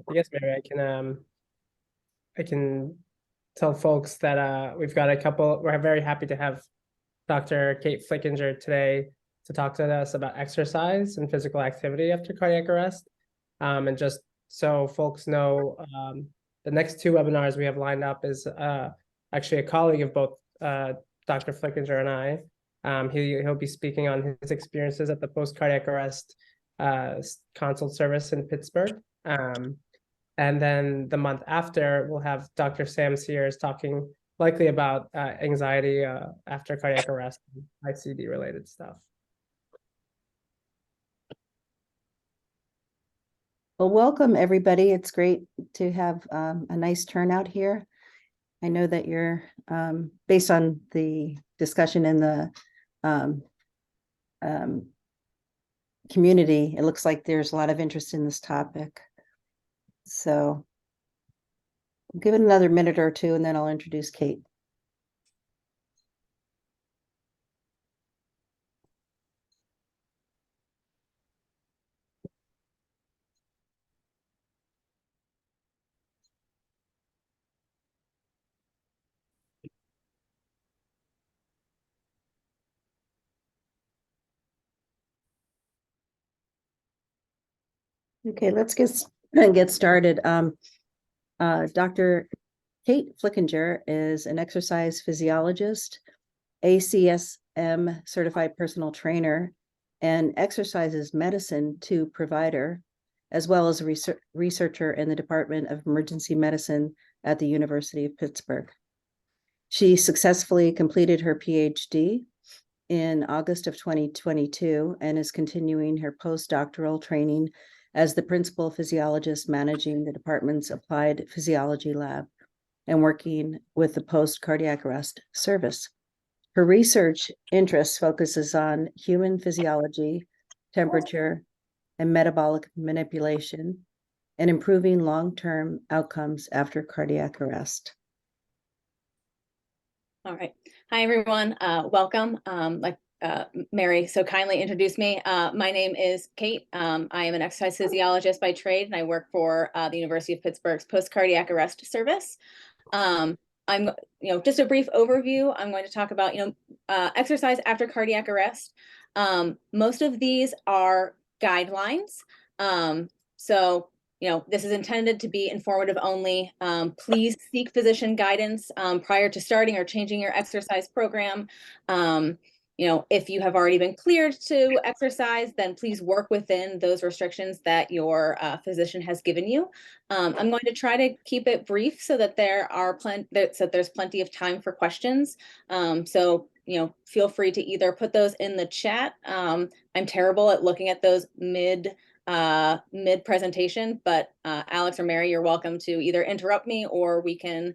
I guess maybe I can tell folks that we've got a couple. We're very happy to have Dr. Kate Flickinger today to talk to us about exercise and physical activity after cardiac arrest. And just so folks know, the next two webinars we have lined up is actually a colleague of both Dr. Flickinger and I. He'll be speaking on his experiences at the post-cardiac arrest consult service in Pittsburgh. And then the month after, we'll have Dr. Sam Sears talking likely about anxiety after cardiac arrest, ICD related stuff. Well, welcome everybody. It's great to have a nice turnout here. I know that you're, based on the discussion in the community, it looks like there's a lot of interest in this topic. So I'll give it another minute or two and then I'll introduce Kate. Okay, let's get started. Dr. Kate Flickinger is an exercise physiologist, ACSM certified personal trainer, and exercises medicine 2 provider, as well as a researcher in the Department of Emergency Medicine at the University of Pittsburgh. She successfully completed her PhD in August of 2022 and is continuing her postdoctoral training as the principal physiologist managing the department's Applied Physiology Lab and working with the post-cardiac arrest service. Her research interests focuses on human physiology, temperature, and metabolic manipulation, and improving long-term outcomes after cardiac arrest. All right. Hi, everyone. Welcome. Like Mary so kindly introduced me. My name is Kate. I am an exercise physiologist by trade, and I work for the University of Pittsburgh's post-cardiac arrest service. I'm, just a brief overview. I'm going to talk about, exercise after cardiac arrest. Most of these are guidelines. So this is intended to be informative only. Please seek physician guidance prior to starting or changing your exercise program. If you have already been cleared to exercise, then please work within those restrictions that your physician has given you. I'm going to try to keep it brief so that there's plenty of time for questions. So feel free to either put those in the chat. I'm terrible at looking at those mid presentation, but Alex or Mary, you're welcome to either interrupt me or we can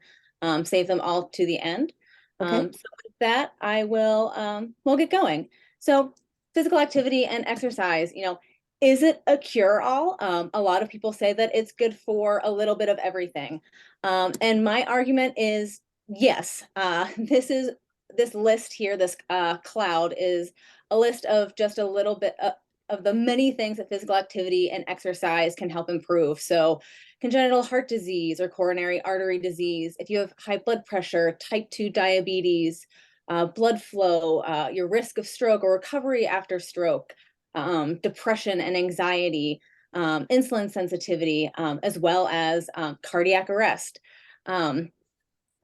save them all to the end. Okay. So with that, I will we'll get going. So physical activity and exercise, is it a cure-all? A lot of people say that it's good for a little bit of everything. And my argument is yes. This list here, this cloud is a list of just a little bit of the many things that physical activity and exercise can help improve. So congenital heart disease or coronary artery disease, if you have high blood pressure, type 2 diabetes, blood flow, your risk of stroke or recovery after stroke, depression and anxiety, insulin sensitivity, as well as cardiac arrest.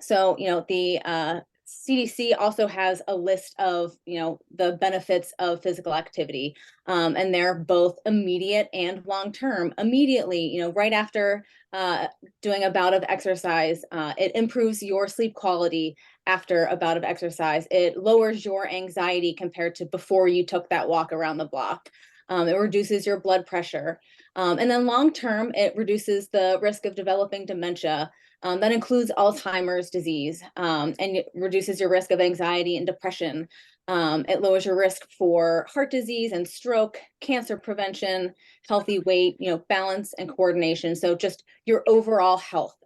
So, the CDC also has a list of, the benefits of physical activity, and they're both immediate and long-term. Immediately, right after doing a bout of exercise, it improves your sleep quality after a bout of exercise. It lowers your anxiety compared to before you took that walk around the block. It reduces your blood pressure. And then long-term, it reduces the risk of developing dementia. That includes Alzheimer's disease, and it reduces your risk of anxiety and depression. It lowers your risk for heart disease and stroke, cancer prevention, healthy weight, balance and coordination. So just your overall health.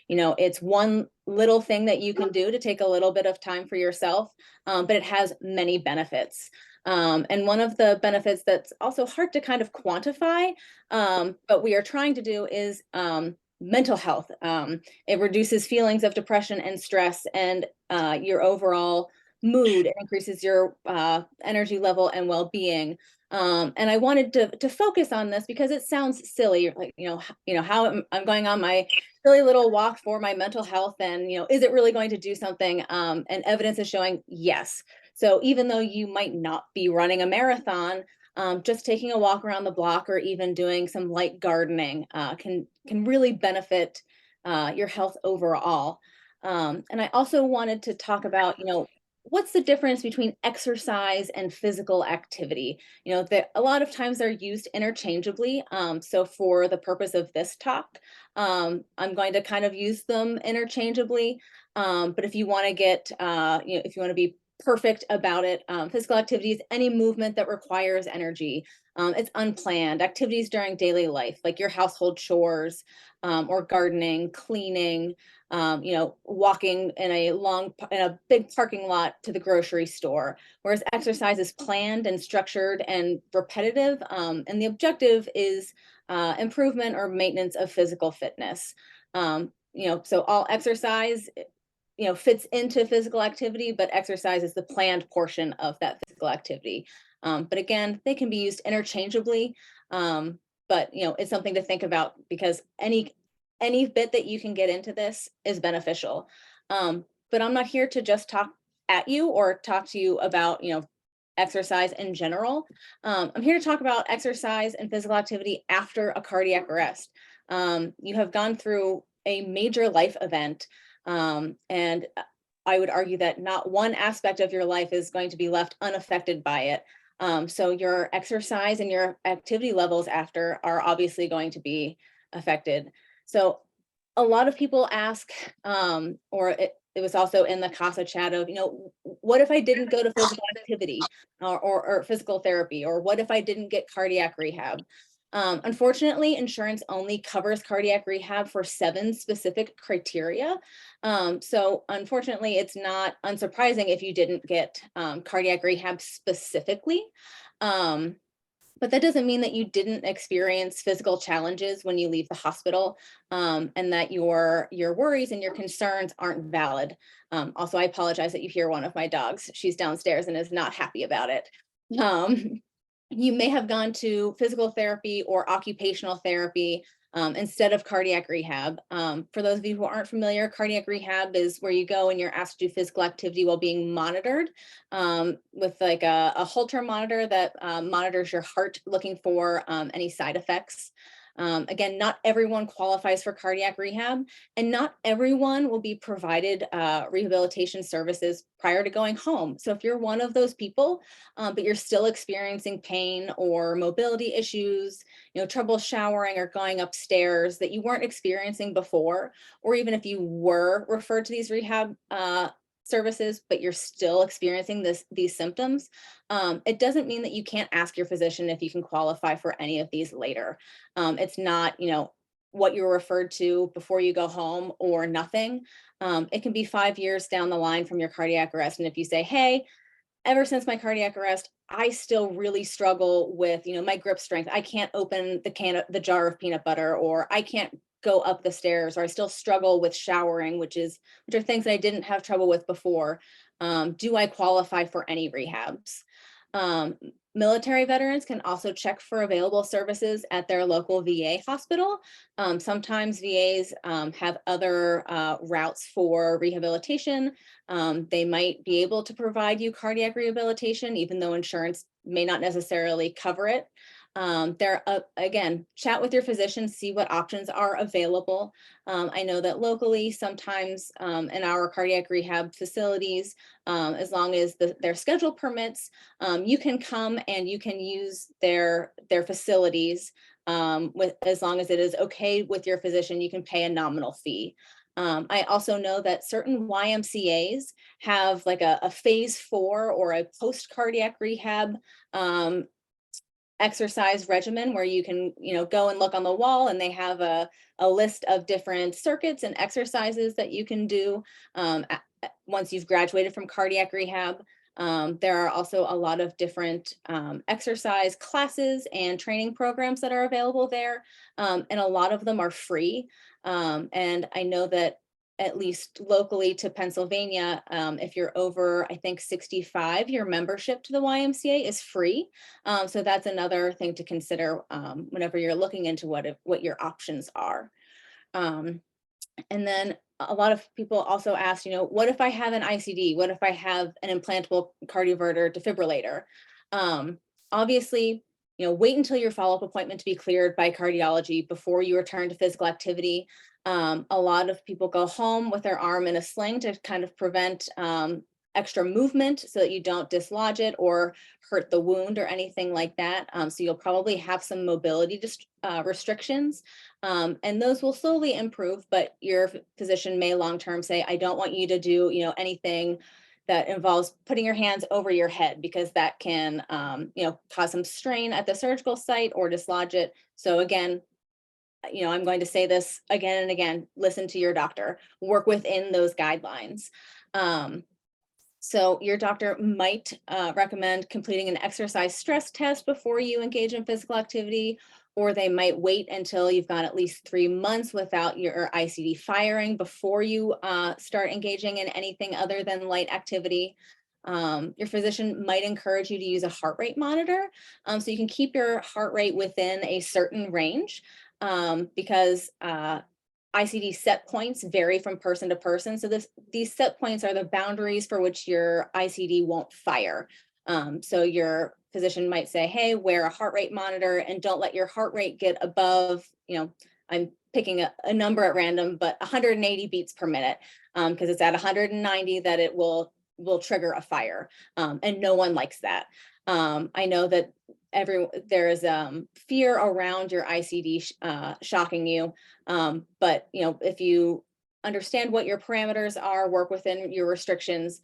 It's one little thing that you can do to take a little bit of time for yourself, but it has many benefits. And one of the benefits that's also hard to kind of quantify, but we are trying to do is mental health. It reduces feelings of depression and stress and your overall mood. It increases your energy level and well-being. And I wanted to focus on this because it sounds silly, like, how I'm going on my silly little walk for my mental health, and, is it really going to do something? And evidence is showing yes. So even though you might not be running a marathon, just taking a walk around the block or even doing some light gardening can really benefit your health overall. And I also wanted to talk about, what's the difference between exercise and physical activity? That a lot of times they're used interchangeably. So for the purpose of this talk, I'm going to kind of use them interchangeably. But if you want to get, if you want to be perfect about it, physical activity is any movement that requires energy. It's unplanned activities during daily life, like your household chores, or gardening, cleaning, walking in a big parking lot to the grocery store. Whereas exercise is planned and structured and repetitive, and the objective is improvement or maintenance of physical fitness. So all exercise, fits into physical activity, but exercise is the planned portion of that physical activity. But again, they can be used interchangeably. But it's something to think about because any bit that you can get into this is beneficial. But I'm not here to just talk at you or talk to you about, exercise in general. I'm here to talk about exercise and physical activity after a cardiac arrest. You have gone through a major life event, and I would argue that not one aspect of your life is going to be left unaffected by it. So your exercise and your activity levels after are obviously going to be affected. So a lot of people ask, or it was also in the CASA chat of, what if I didn't go to physical activity or physical therapy, or what if I didn't get cardiac rehab? Unfortunately, insurance only covers cardiac rehab for 7 specific criteria. So unfortunately, it's not unsurprising if you didn't get cardiac rehab specifically. But that doesn't mean that you didn't experience physical challenges when you leave the hospital, and that your worries and your concerns aren't valid. Also, I apologize that you hear one of my dogs. She's downstairs and is not happy about it. You may have gone to physical therapy or occupational therapy instead of cardiac rehab. For those of you who aren't familiar, cardiac rehab is where you go and you're asked to do physical activity while being monitored with like a Holter monitor that monitors your heart, looking for any side effects. Again, not everyone qualifies for cardiac rehab, and not everyone will be provided rehabilitation services prior to going home. So if you're one of those people, but you're still experiencing pain or mobility issues, trouble showering or going upstairs that you weren't experiencing before, or even if you were referred to these rehab services, but you're still experiencing these symptoms, it doesn't mean that you can't ask your physician if you can qualify for any of these later. It's not, what you were referred to before you go home or nothing. It can be 5 years down the line from your cardiac arrest. And if you say, hey, ever since my cardiac arrest, I still really struggle with, my grip strength. I can't open the jar of peanut butter, or I can't go up the stairs, or I still struggle with showering, which are things that I didn't have trouble with before. Do I qualify for any rehabs? Military veterans can also check for available services at their local VA hospital. Sometimes VAs have other routes for rehabilitation. They might be able to provide you cardiac rehabilitation, even though insurance may not necessarily cover it. Again, chat with your physician, see what options are available. I know that locally, sometimes in our cardiac rehab facilities, as long as their schedule permits, you can come and you can use their facilities as long as it is okay with your physician. You can pay a nominal fee. I also know that certain YMCAs have like a phase 4 or a post cardiac rehab exercise regimen where you can, go and look on the wall, and they have a list of different circuits and exercises that you can do once you've graduated from cardiac rehab. There are also a lot of different exercise classes and training programs that are available there, and a lot of them are free. And I know that at least locally to Pennsylvania, if you're over, I think 65, your membership to the YMCA is free. So that's another thing to consider whenever you're looking into what your options are. And then a lot of people also ask, what if I have an ICD? What if I have an implantable cardioverter defibrillator? Obviously, wait until your follow-up appointment to be cleared by cardiology before you return to physical activity. A lot of people go home with their arm in a sling to kind of prevent extra movement so that you don't dislodge it or hurt the wound or anything like that. So you'll probably have some mobility restrictions, and those will slowly improve, but your physician may long-term say, I don't want you to do, anything that involves putting your hands over your head, because that can, cause some strain at the surgical site or dislodge it. So again, I'm going to say this again and again, listen to your doctor, work within those guidelines. So your doctor might recommend completing an exercise stress test before you engage in physical activity, or they might wait until you've gone at least 3 months without your ICD firing before you start engaging in anything other than light activity. Your physician might encourage you to use a heart rate monitor, so you can keep your heart rate within a certain range, because ICD set points vary from person to person. So these set points are the boundaries for which your ICD won't fire. So your physician might say, hey, wear a heart rate monitor and don't let your heart rate get above, I'm picking a number at random, but 180 beats per minute, because it's at 190 that it will trigger a fire. And no one likes that. I know that there is fear around your ICD shocking you. But if you understand what your parameters are, work within your restrictions,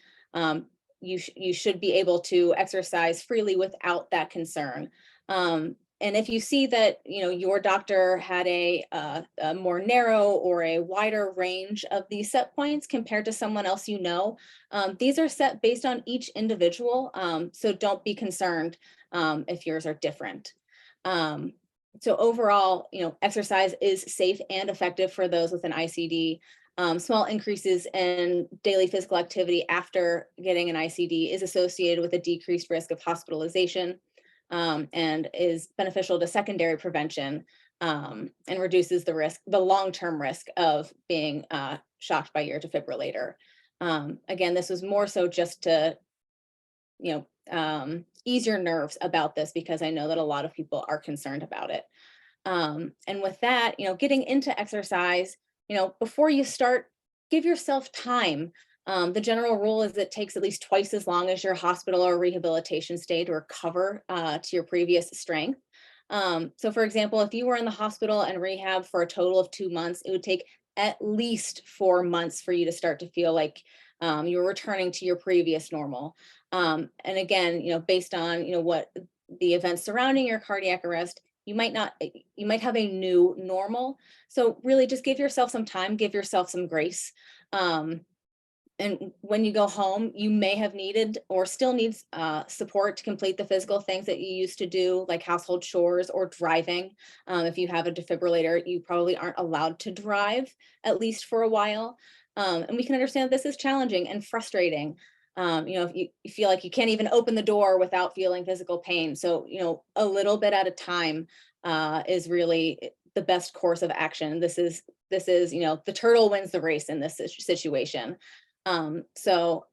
you should be able to exercise freely without that concern. And if you see that your doctor had a more narrow or a wider range of these set points compared to someone else, these are set based on each individual. So don't be concerned if yours are different. So overall, exercise is safe and effective for those with an ICD. Small increases in daily physical activity after getting an ICD is associated with a decreased risk of hospitalization, and is beneficial to secondary prevention, and reduces the long-term risk of being shocked by your defibrillator. Again, this was more so just to ease your nerves about this, because I know that a lot of people are concerned about it. And with that, getting into exercise, before you start, give yourself time. The general rule is it takes at least twice as long as your hospital or rehabilitation stay to recover to your previous strength. So for example, if you were in the hospital and rehab for a total of 2 months, it would take at least 4 months for you to start to feel like you're returning to your previous normal. And again, based on, what the events surrounding your cardiac arrest, you might have a new normal. So really just give yourself some time, give yourself some grace. And when you go home, you may have needed or still needs support to complete the physical things that you used to do, like household chores or driving. If you have a defibrillator, you probably aren't allowed to drive, at least for a while. And we can understand that this is challenging and frustrating. If you feel like you can't even open the door without feeling physical pain. So, a little bit at a time is really the best course of action. This is, the turtle wins the race in this situation. So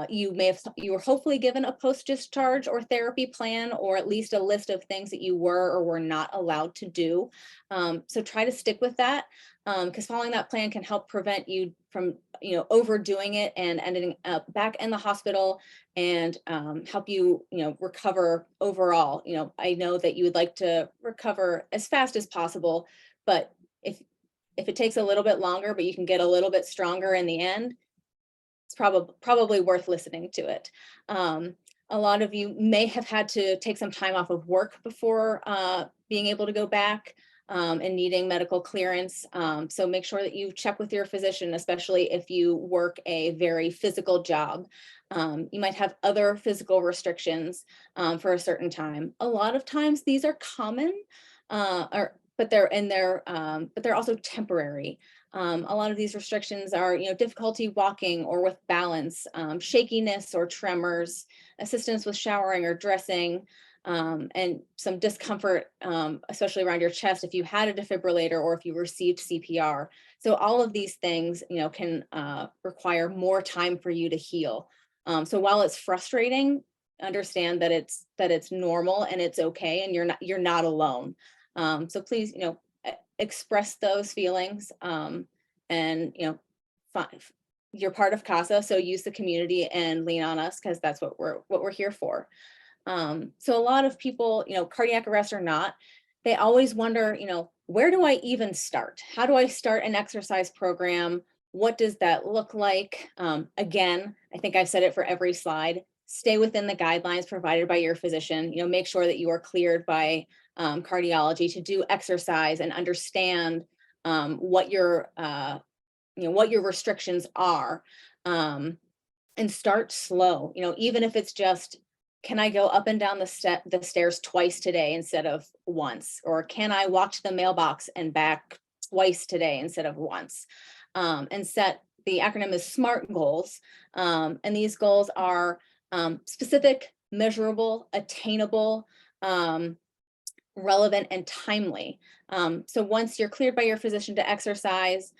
you were hopefully given a post-discharge or therapy plan, or at least a list of things that you were or were not allowed to do. So try to stick with that, because following that plan can help prevent you from, overdoing it and ending up back in the hospital, and help you, recover overall. I know that you would like to recover as fast as possible, but if it takes a little bit longer, but you can get a little bit stronger in the end, it's probably worth listening to it. A lot of you may have had to take some time off of work before being able to go back. and needing medical clearance. So make sure that you check with your physician, especially if you work a very physical job. You might have other physical restrictions for a certain time. A lot of times these are common, but they're also temporary. A lot of these restrictions are, difficulty walking or with balance, shakiness or tremors, assistance with showering or dressing, and some discomfort, especially around your chest if you had a defibrillator or if you received CPR. So all of these things, can require more time for you to heal. So while it's frustrating, understand that it's normal and it's okay, and you're not alone. So please, express those feelings, and you're part of CASA, so use the community and lean on us, because that's what we're here for. So a lot of people, cardiac arrest or not, they always wonder, where do I even start? How do I start an exercise program? What does that look like? Again, I think I've said it for every slide. Stay within the guidelines provided by your physician. Make sure that you are cleared by cardiology to do exercise, and understand what your restrictions are, and start slow. Even if it's just, can I go up and down the stairs twice today instead of once? Or can I walk to the mailbox and back twice today instead of once? And set, the acronym is SMART goals. And these goals are specific, measurable, attainable, relevant, and timely. So once you're cleared by your physician to exercise,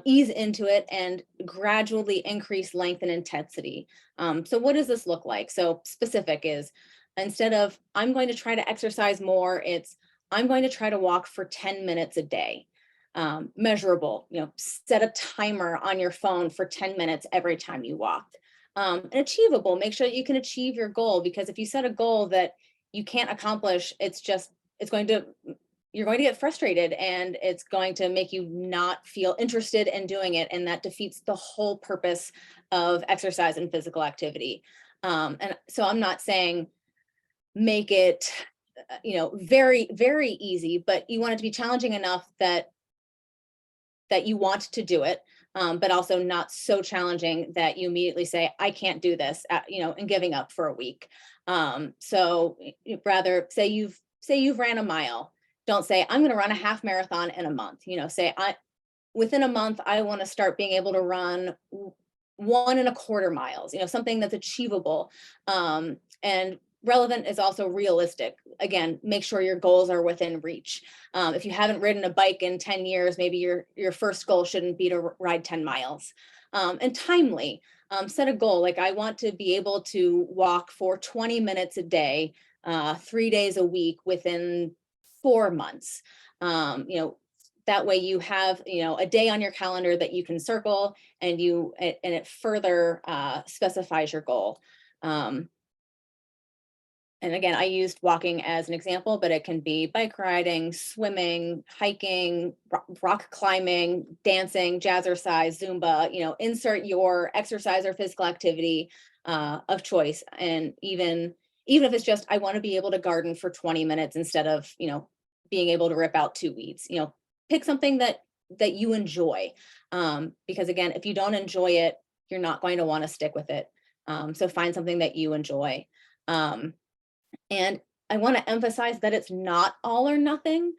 ease into it and gradually increase length and intensity. So what does this look like? So specific is, instead of I'm going to try to exercise more, it's I'm going to try to walk for 10 minutes a day. Measurable, set a timer on your phone for 10 minutes every time you walk. And achievable, make sure that you can achieve your goal, because if you set a goal that you can't accomplish, you're going to get frustrated, and it's going to make you not feel interested in doing it. And that defeats the whole purpose of exercise and physical activity. And so I'm not saying make it, very, very easy, but you want it to be challenging enough that you want to do it, but also not so challenging that you immediately say, I can't do this, and giving up for a week. So rather say you've ran a mile. Don't say, I'm going to run a half marathon in a month. Say, within a month, I want to start being able to run 1.25 miles, something that's achievable. And relevant is also realistic. Again, make sure your goals are within reach. If you haven't ridden a bike in 10 years, maybe your first goal shouldn't be to ride 10 miles. And timely, set a goal. Like, I want to be able to walk for 20 minutes a day, 3 days a week within 4 months. That way you have, a day on your calendar that you can circle, and it further specifies your goal. And again, I used walking as an example, but it can be bike riding, swimming, hiking, rock climbing, dancing, jazzercise, Zumba, insert your exercise or physical activity of choice. And even if it's just, I want to be able to garden for 20 minutes instead of, being able to rip out 2 weeds, pick something that you enjoy. Because again, if you don't enjoy it, you're not going to want to stick with it. So find something that you enjoy. And I want to emphasize that it's not all or nothing.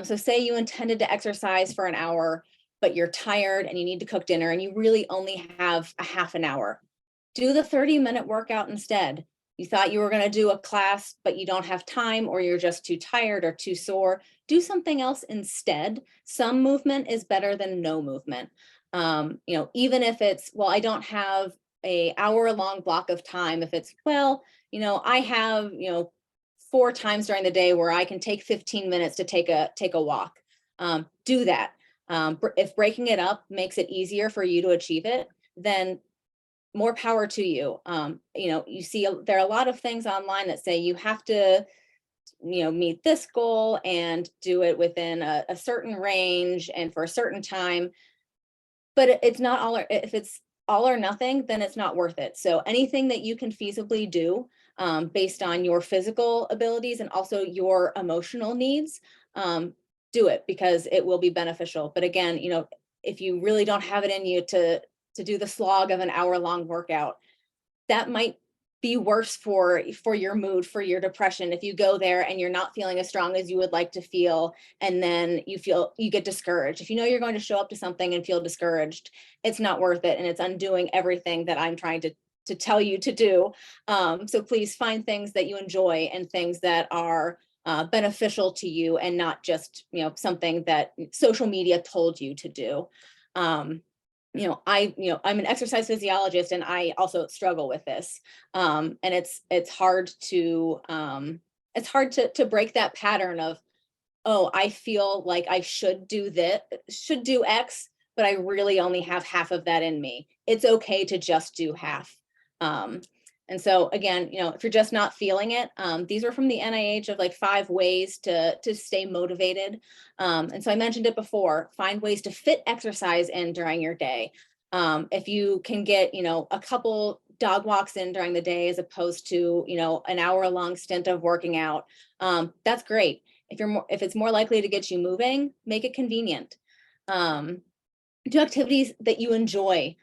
So say you intended to exercise for an hour, but you're tired and you need to cook dinner and you really only have a half an hour. Do the 30-minute workout instead. You thought you were going to do a class, but you don't have time, or you're just too tired or too sore. Do something else instead. Some movement is better than no movement. Even if it's, well, I don't have an hour-long block of time. If it's, well, I have, 4 times during the day where I can take 15 minutes to take a walk. Do that. If breaking it up makes it easier for you to achieve it, then more power to you. You see there are a lot of things online that say you have to, meet this goal and do it within a certain range and for a certain time. But it's not all, if it's all or nothing, then it's not worth it. So anything that you can feasibly do based on your physical abilities and also your emotional needs, do it because it will be beneficial. But again, you know, if you really don't have it in you to do the slog of an hour-long workout, that might be worse for your mood, for your depression, if you go there and you're not feeling as strong as you would like to feel, and then you get discouraged. If you know you're going to show up to something and feel discouraged, it's not worth it, and it's undoing everything that I'm trying to tell you to do. So please find things that you enjoy and things that are beneficial to you, and not just something that social media told you to do. I'm an exercise physiologist, and I also struggle with this. And it's hard to break that pattern of, oh, I feel like I should do X, but I really only have half of that in me. It's okay to just do half. And so again, if you're just not feeling it, these are from the NIH of like 5 ways to stay motivated. And so I mentioned it before, find ways to fit exercise in during your day. If you can get, a couple dog walks in during the day as opposed to, an hour-long stint of working out, that's great. If it's more likely to get you moving, make it convenient. Do activities that you enjoy.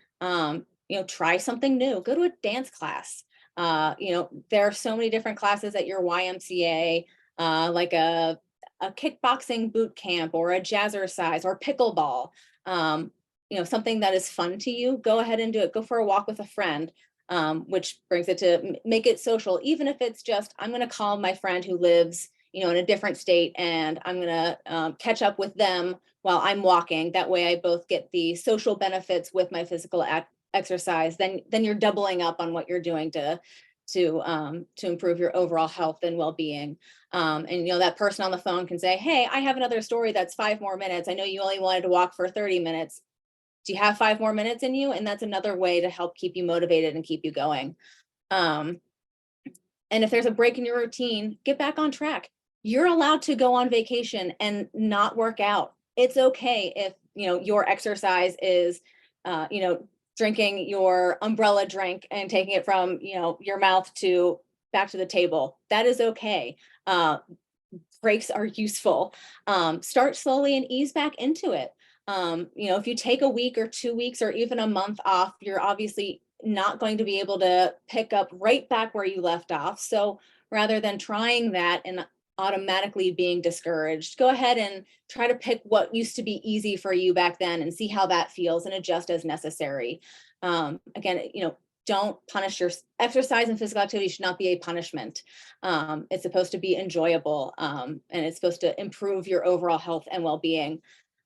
Try something new. Go to a dance class. There are so many different classes at your YMCA, like a kickboxing boot camp or a jazzercise or pickleball. Something that is fun to you, go ahead and do it. Go for a walk with a friend, which brings it to make it social. Even if it's just, I'm going to call my friend who lives, in a different state, and I'm going to catch up with them while I'm walking. That way I both get the social benefits with my physical exercise. Then you're doubling up on what you're doing to improve your overall health and well-being. And that person on the phone can say, hey, I have another story that's 5 more minutes. I know you only wanted to walk for 30 minutes. Do you have 5 more minutes in you? And that's another way to help keep you motivated and keep you going. And if there's a break in your routine, get back on track. You're allowed to go on vacation and not work out. It's okay if, your exercise is, drinking your umbrella drink and taking it from, your mouth to back to the table. That is okay. Breaks are useful. Start slowly and ease back into it. If you take a week or 2 weeks or even a month off, you're obviously not going to be able to pick up right back where you left off. So rather than trying that and automatically being discouraged, go ahead and try to pick what used to be easy for you back then and see how that feels and adjust as necessary. Again, don't punish your exercise, and physical activity should not be a punishment. It's supposed to be enjoyable, and it's supposed to improve your overall health and well-being.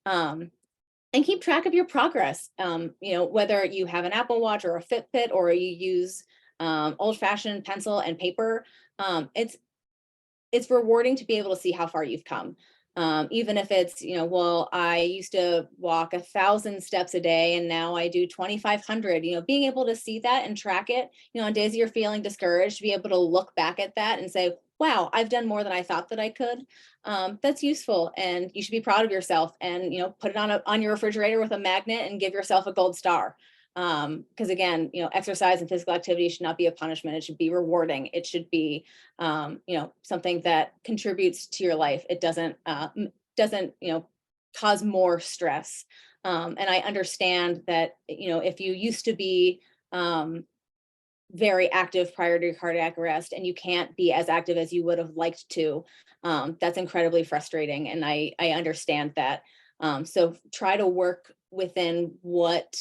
And keep track of your progress. Whether you have an Apple Watch or a Fitbit, or you use old-fashioned pencil and paper, it's rewarding to be able to see how far you've come. Even if it's, well, I used to walk 1,000 steps a day and now I do 2,500, being able to see that and track it, on days you're feeling discouraged, to be able to look back at that and say, wow, I've done more than I thought that I could. That's useful, and you should be proud of yourself, and, put it on your refrigerator with a magnet and give yourself a gold star. Because again, exercise and physical activity should not be a punishment. It should be rewarding. It should be, something that contributes to your life. It doesn't, cause more stress. And I understand that, if you used to be, very active prior to your cardiac arrest and you can't be as active as you would have liked to, that's incredibly frustrating. And I understand that. So try to work within what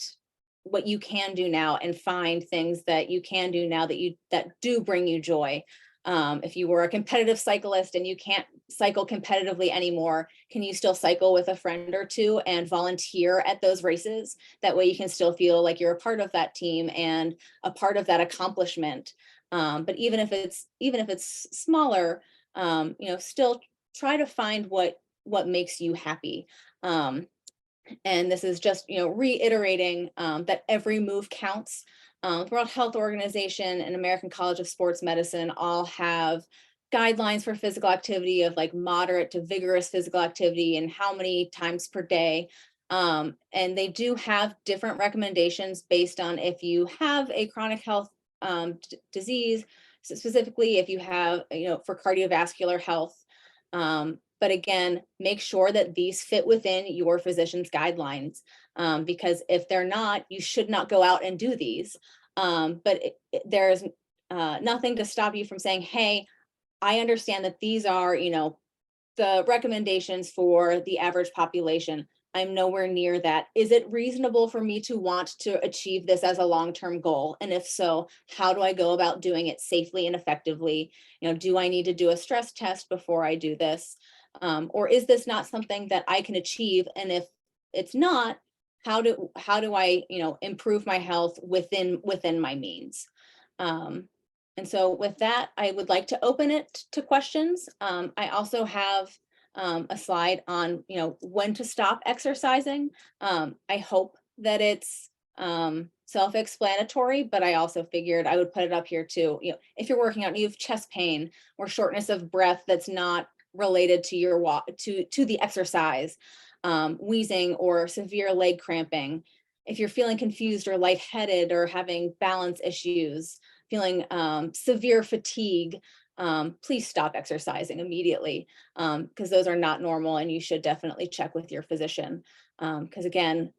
you can do now, and find things that you can do now that do bring you joy. If you were a competitive cyclist and you can't cycle competitively anymore, can you still cycle with a friend or two and volunteer at those races? That way you can still feel like you're a part of that team and a part of that accomplishment. But even if it's smaller, still try to find what makes you happy. And this is just, reiterating that every move counts. World Health Organization and American College of Sports Medicine all have guidelines for physical activity of like moderate to vigorous physical activity and how many times per day. And they do have different recommendations based on if you have a chronic health disease, so specifically if you have, for cardiovascular health. But again, make sure that these fit within your physician's guidelines, because if they're not, you should not go out and do these. But there's nothing to stop you from saying, hey, I understand that these are, the recommendations for the average population. I'm nowhere near that. Is it reasonable for me to want to achieve this as a long-term goal? And if so, how do I go about doing it safely and effectively? Do I need to do a stress test before I do this? Or is this not something that I can achieve? And if it's not, how do I, improve my health within my means? And so with that, I would like to open it to questions. I also have a slide on, when to stop exercising. I hope that it's self-explanatory, but I also figured I would put it up here too. If you're working out and you have chest pain or shortness of breath that's not related to your walk, to the exercise, wheezing or severe leg cramping, if you're feeling confused or lightheaded or having balance issues, feeling severe fatigue, please stop exercising immediately, because those are not normal and you should definitely check with your physician. Because again,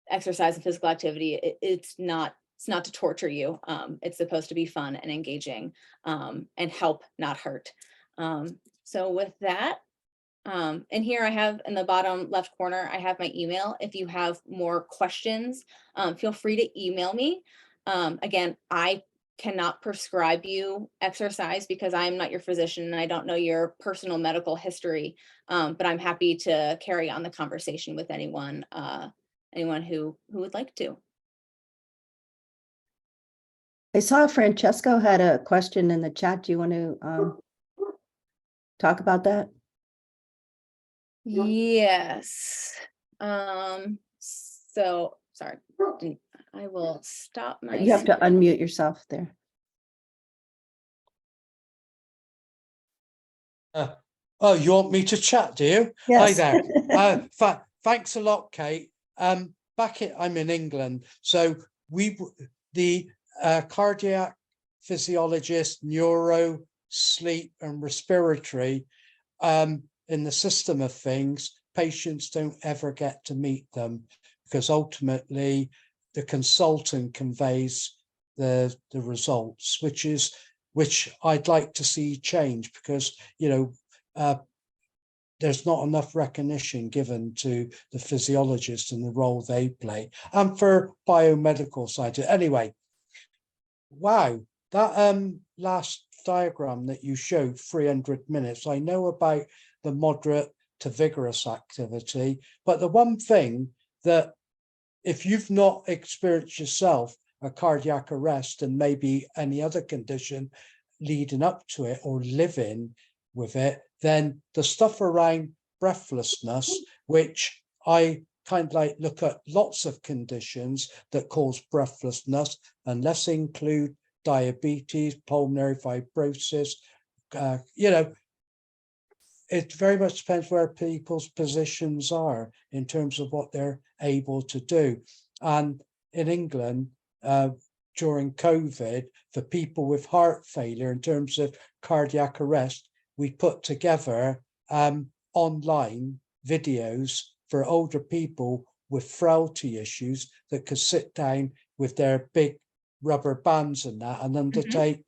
exercise and physical activity, it's not to torture you. It's supposed to be fun and engaging, and help, not hurt. So with that, and here I have in the bottom left corner, I have my email. If you have more questions, feel free to email me. Again, I cannot prescribe you exercise because I'm not your physician and I don't know your personal medical history, but I'm happy to carry on the conversation with anyone who would like to. I saw Francesco had a question in the chat. Do you want to talk about that? Yes. So sorry, I will stop my. You have to unmute yourself there. Oh, you want me to chat, do you? Yes. Hi there. Thanks a lot, Kate. I'm in England, so the cardiac physiologist, neuro, sleep, and respiratory. In the system of things, patients don't ever get to meet them because ultimately the consultant conveys the results, which I'd like to see change because, there's not enough recognition given to the physiologist and the role they play, and for biomedical scientists. Anyway, wow, that last diagram that you showed, 300 minutes, I know about the moderate to vigorous activity, but the one thing that, if you've not experienced yourself a cardiac arrest and maybe any other condition leading up to it or living with it, then the stuff around breathlessness, which I kind of like look at lots of conditions that cause breathlessness, and let's include diabetes, pulmonary fibrosis, it very much depends where people's positions are in terms of what they're able to do. And in England, during COVID, for people with heart failure, in terms of cardiac arrest, we put together online videos for older people with frailty issues that could sit down with their big rubber bands and that and undertake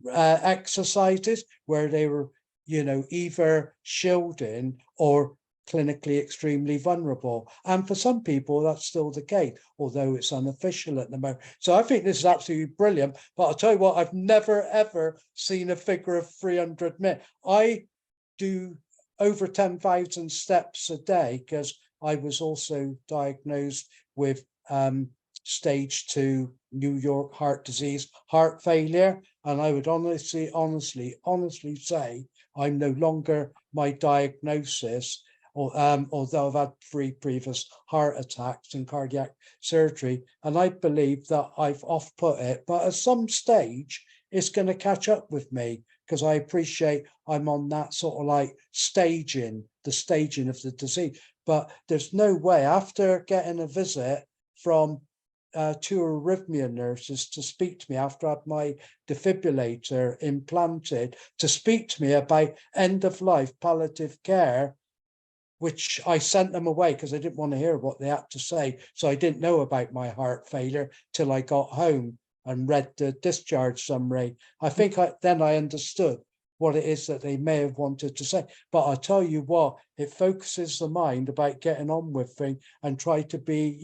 exercises where they were, either shielding or clinically extremely vulnerable. And for some people, that's still the case, although it's unofficial at the moment. So I think this is absolutely brilliant. But I'll tell you what, I've never, ever seen a figure of 300 minutes. I do over 10,000 steps a day because I was also diagnosed with stage 2 New York heart disease, heart failure. And I would honestly say I'm no longer my diagnosis, although I've had 3 previous heart attacks and cardiac surgery. And I believe that I've off-put it, but at some stage, it's going to catch up with me because I appreciate I'm on that sort of like staging of the disease. But there's no way after getting a visit from two arrhythmia nurses to speak to me after I had my defibrillator implanted, to speak to me about end of life palliative care, which I sent them away because I didn't want to hear what they had to say. So I didn't know about my heart failure till I got home and read the discharge summary. I think then I understood what it is that they may have wanted to say. But I'll tell you what, it focuses the mind about getting on with things and try to be,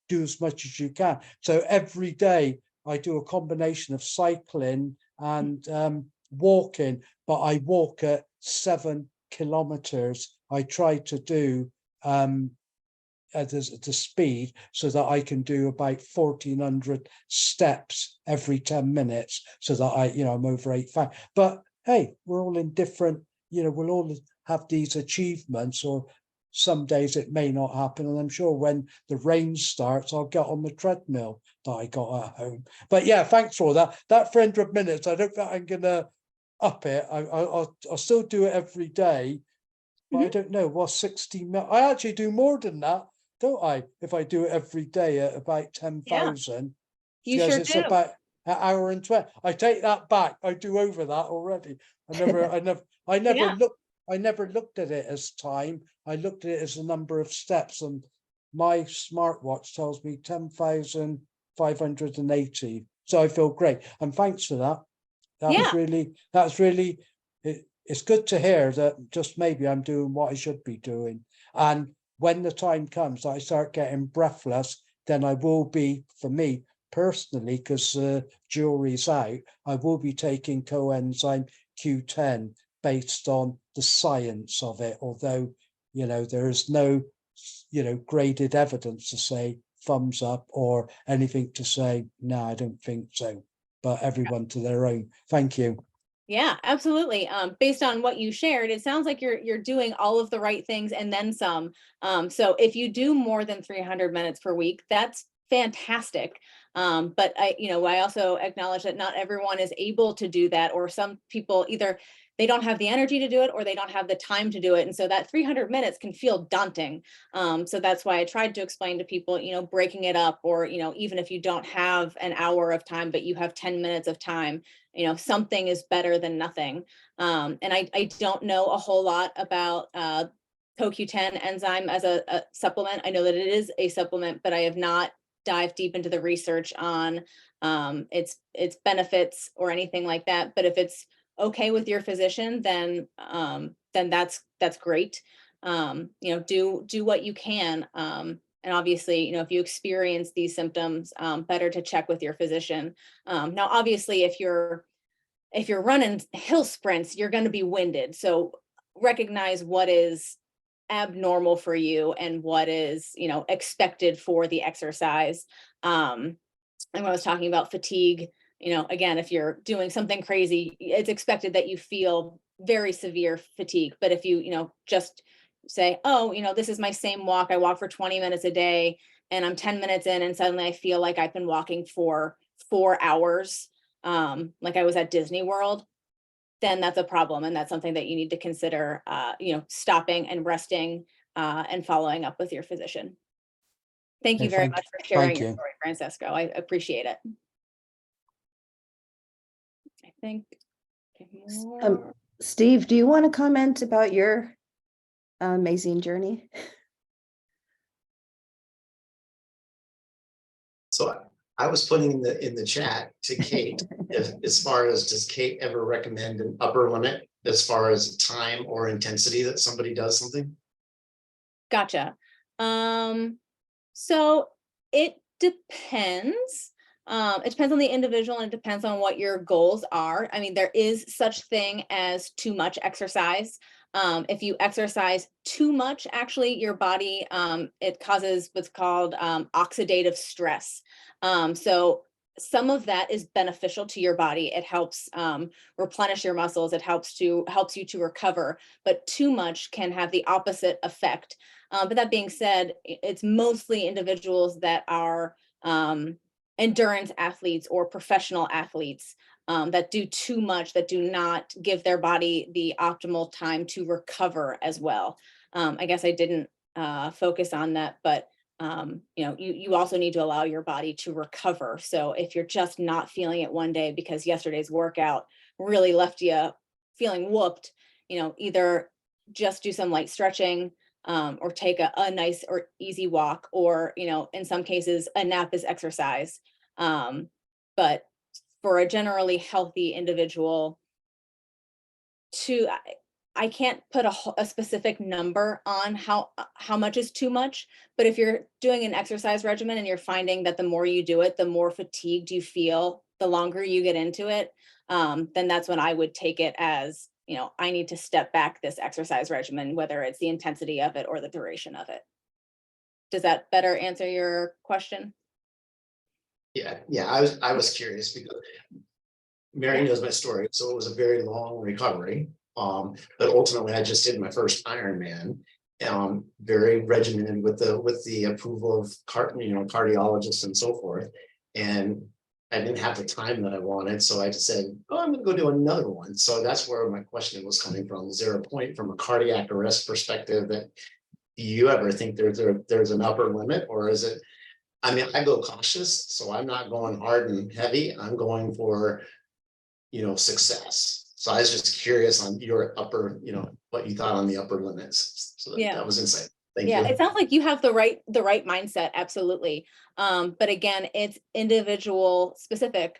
do as much as you can. So every day I do a combination of cycling and walking, but I walk at 7 kilometers. I try to do at the speed so that I can do about 1,400 steps every 10 minutes so that I'm over 8,000. But hey, we're all in different, we'll all have these achievements, or some days it may not happen. And I'm sure when the rain starts, I'll get on the treadmill that I got at home. But yeah, thanks for that. That 300 minutes, I don't think I'm going to up it. I'll still do it every day. But I don't know, what's 60 minutes? I actually do more than that, don't I? If I do it every day at about 10,000. You because sure it's do. about an hour and 20. I take that back. I do over that already. I never looked at it as time. I looked at it as the number of steps, and my smartwatch tells me 10,580. So I feel great. And thanks for that. That's really it's good to hear that just maybe I'm doing what I should be doing. And when the time comes that I start getting breathless, then I will be, for me personally, because the jury's out, I will be taking coenzyme Q10 based on the science of it. Although, there is no, graded evidence to say thumbs up or anything to say, no, I don't think so. But everyone to their own. Thank you. Yeah, absolutely. Based on what you shared, it sounds like you're doing all of the right things and then some. So if you do more than 300 minutes per week, that's fantastic. But I also acknowledge that not everyone is able to do that, or some people either they don't have the energy to do it or they don't have the time to do it. And so that 300 minutes can feel daunting. So that's why I tried to explain to people, breaking it up, or, even if you don't have an hour of time, but you have 10 minutes of time, something is better than nothing. And I don't know a whole lot about CoQ10 enzyme as a supplement. I know that it is a supplement, but I have not dived deep into the research on its benefits or anything like that. But if it's okay with your physician, then that's great. Do what you can. And obviously, if you experience these symptoms, better to check with your physician. Now, obviously, if you're running hill sprints, you're going to be winded. So recognize what is abnormal for you and what is, expected for the exercise. And when I was talking about fatigue, again, if you're doing something crazy, it's expected that you feel very severe fatigue. But if you, just say, oh, this is my same walk. I walk for 20 minutes a day and I'm 10 minutes in and suddenly I feel like I've been walking for 4 hours, like I was at Disney World, then that's a problem. And that's something that you need to consider, stopping and resting and following up with your physician. Thank you very much for sharing your story, Francesco. I appreciate it. I think. Steve, do you want to comment about your amazing journey? So I was putting in the chat to Kate, as far as, does Kate ever recommend an upper limit as far as time or intensity that somebody does something? Gotcha. So it depends. It depends on the individual and it depends on what your goals are. I mean, there is such thing as too much exercise. If you exercise too much, actually, your body, it causes what's called oxidative stress. So some of that is beneficial to your body. It helps replenish your muscles. It helps you to recover, but too much can have the opposite effect. But that being said, it's mostly individuals that are endurance athletes or professional athletes that do too much, that do not give their body the optimal time to recover as well. I guess I didn't focus on that, but you also need to allow your body to recover. So if you're just not feeling it one day because yesterday's workout really left you feeling whooped, either just do some light stretching, or take a nice or easy walk, or, in some cases, a nap is exercise. But for a generally healthy individual, I can't put a specific number on how much is too much, but if you're doing an exercise regimen and you're finding that the more you do it, the more fatigued you feel, the longer you get into it, then that's when I would take it as, I need to step back this exercise regimen, whether it's the intensity of it or the duration of it. Does that better answer your question? Yeah, I was curious because Mary knows my story, so it was a very long recovery. But ultimately I just did my first Ironman, very regimented with the approval of cardiologists and so forth. And I didn't have the time that I wanted, so I just said, oh, I'm gonna go do another one. So that's where my question was coming from. Is there a point from a cardiac arrest perspective that you ever think there's an upper limit, or is it, I mean, I go cautious, so I'm not going hard and heavy. I'm going for, success. So I was just curious on your upper, what you thought on the upper limits. So Yeah. that was insight. Thank Yeah, you. it sounds like you have the right mindset, absolutely. But again, it's individual specific.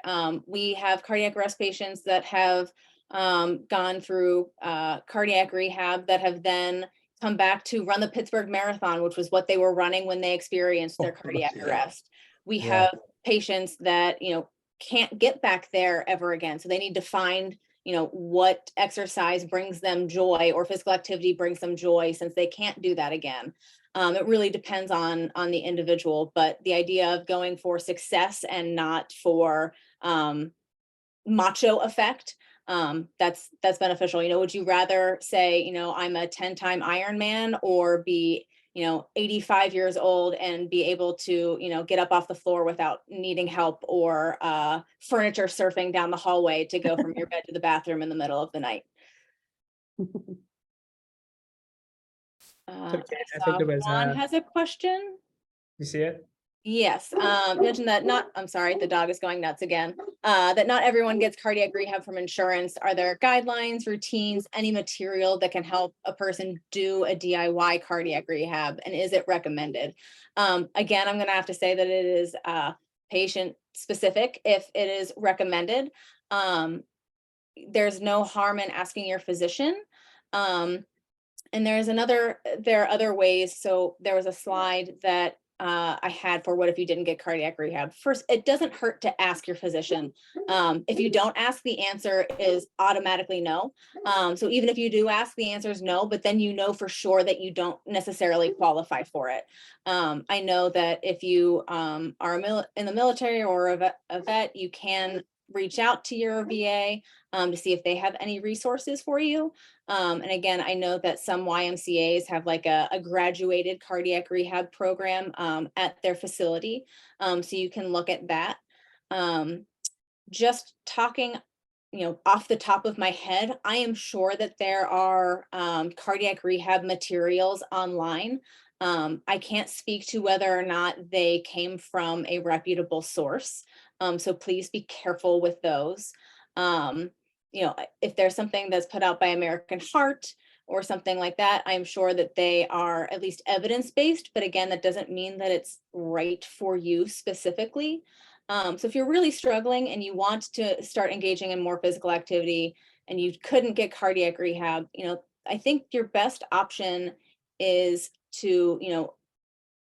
We have cardiac arrest patients that have gone through cardiac rehab that have then come back to run the Pittsburgh Marathon, which was what they were running when they experienced their cardiac yeah. arrest. We Yeah. have patients that, can't get back there ever again. So they need to find what exercise brings them joy or physical activity brings them joy, since they can't do that again. It really depends on the individual, but the idea of going for success and not for macho effect, that's beneficial. Would you rather say, I'm a 10-time Ironman, or be 85 years old and be able to, get up off the floor without needing help, or furniture surfing down the hallway to go from your bed to the bathroom in the middle of the night? So, Kate, I I think saw it was, Juan has a question. you see it? Yes, mentioned that I'm sorry, the dog is going nuts again. That not everyone gets cardiac rehab from insurance. Are there guidelines, routines, any material that can help a person do a DIY cardiac rehab? And is it recommended? Again, I'm gonna have to say that it is patient specific if it is recommended. There's no harm in asking your physician. And there are other ways. So there was a slide that I had for what if you didn't get cardiac rehab. First, it doesn't hurt to ask your physician. If you don't ask, the answer is automatically no. So even if you do ask, the answer is no, but then for sure that you don't necessarily qualify for it. I know that if you are in the military or a vet, you can reach out to your VA to see if they have any resources for you. And again, I know that some YMCAs have like a graduated cardiac rehab program at their facility. So you can look at that. Just talking, off the top of my head, I am sure that there are cardiac rehab materials online. I can't speak to whether or not they came from a reputable source. So please be careful with those. If there's something that's put out by American Heart or something like that, I'm sure that they are at least evidence-based, but again, that doesn't mean that it's right for you specifically. So if you're really struggling and you want to start engaging in more physical activity and you couldn't get cardiac rehab, I think your best option is to,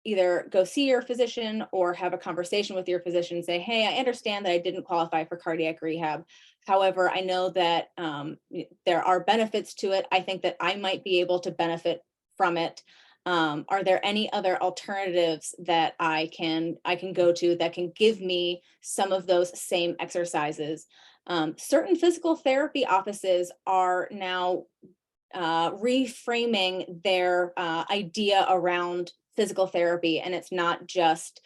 either go see your physician or have a conversation with your physician and say, hey, I understand that I didn't qualify for cardiac rehab. However, I know that there are benefits to it. I think that I might be able to benefit from it. Are there any other alternatives that I can go to that can give me some of those same exercises? Certain physical therapy offices are now reframing their idea around physical therapy, and it's not just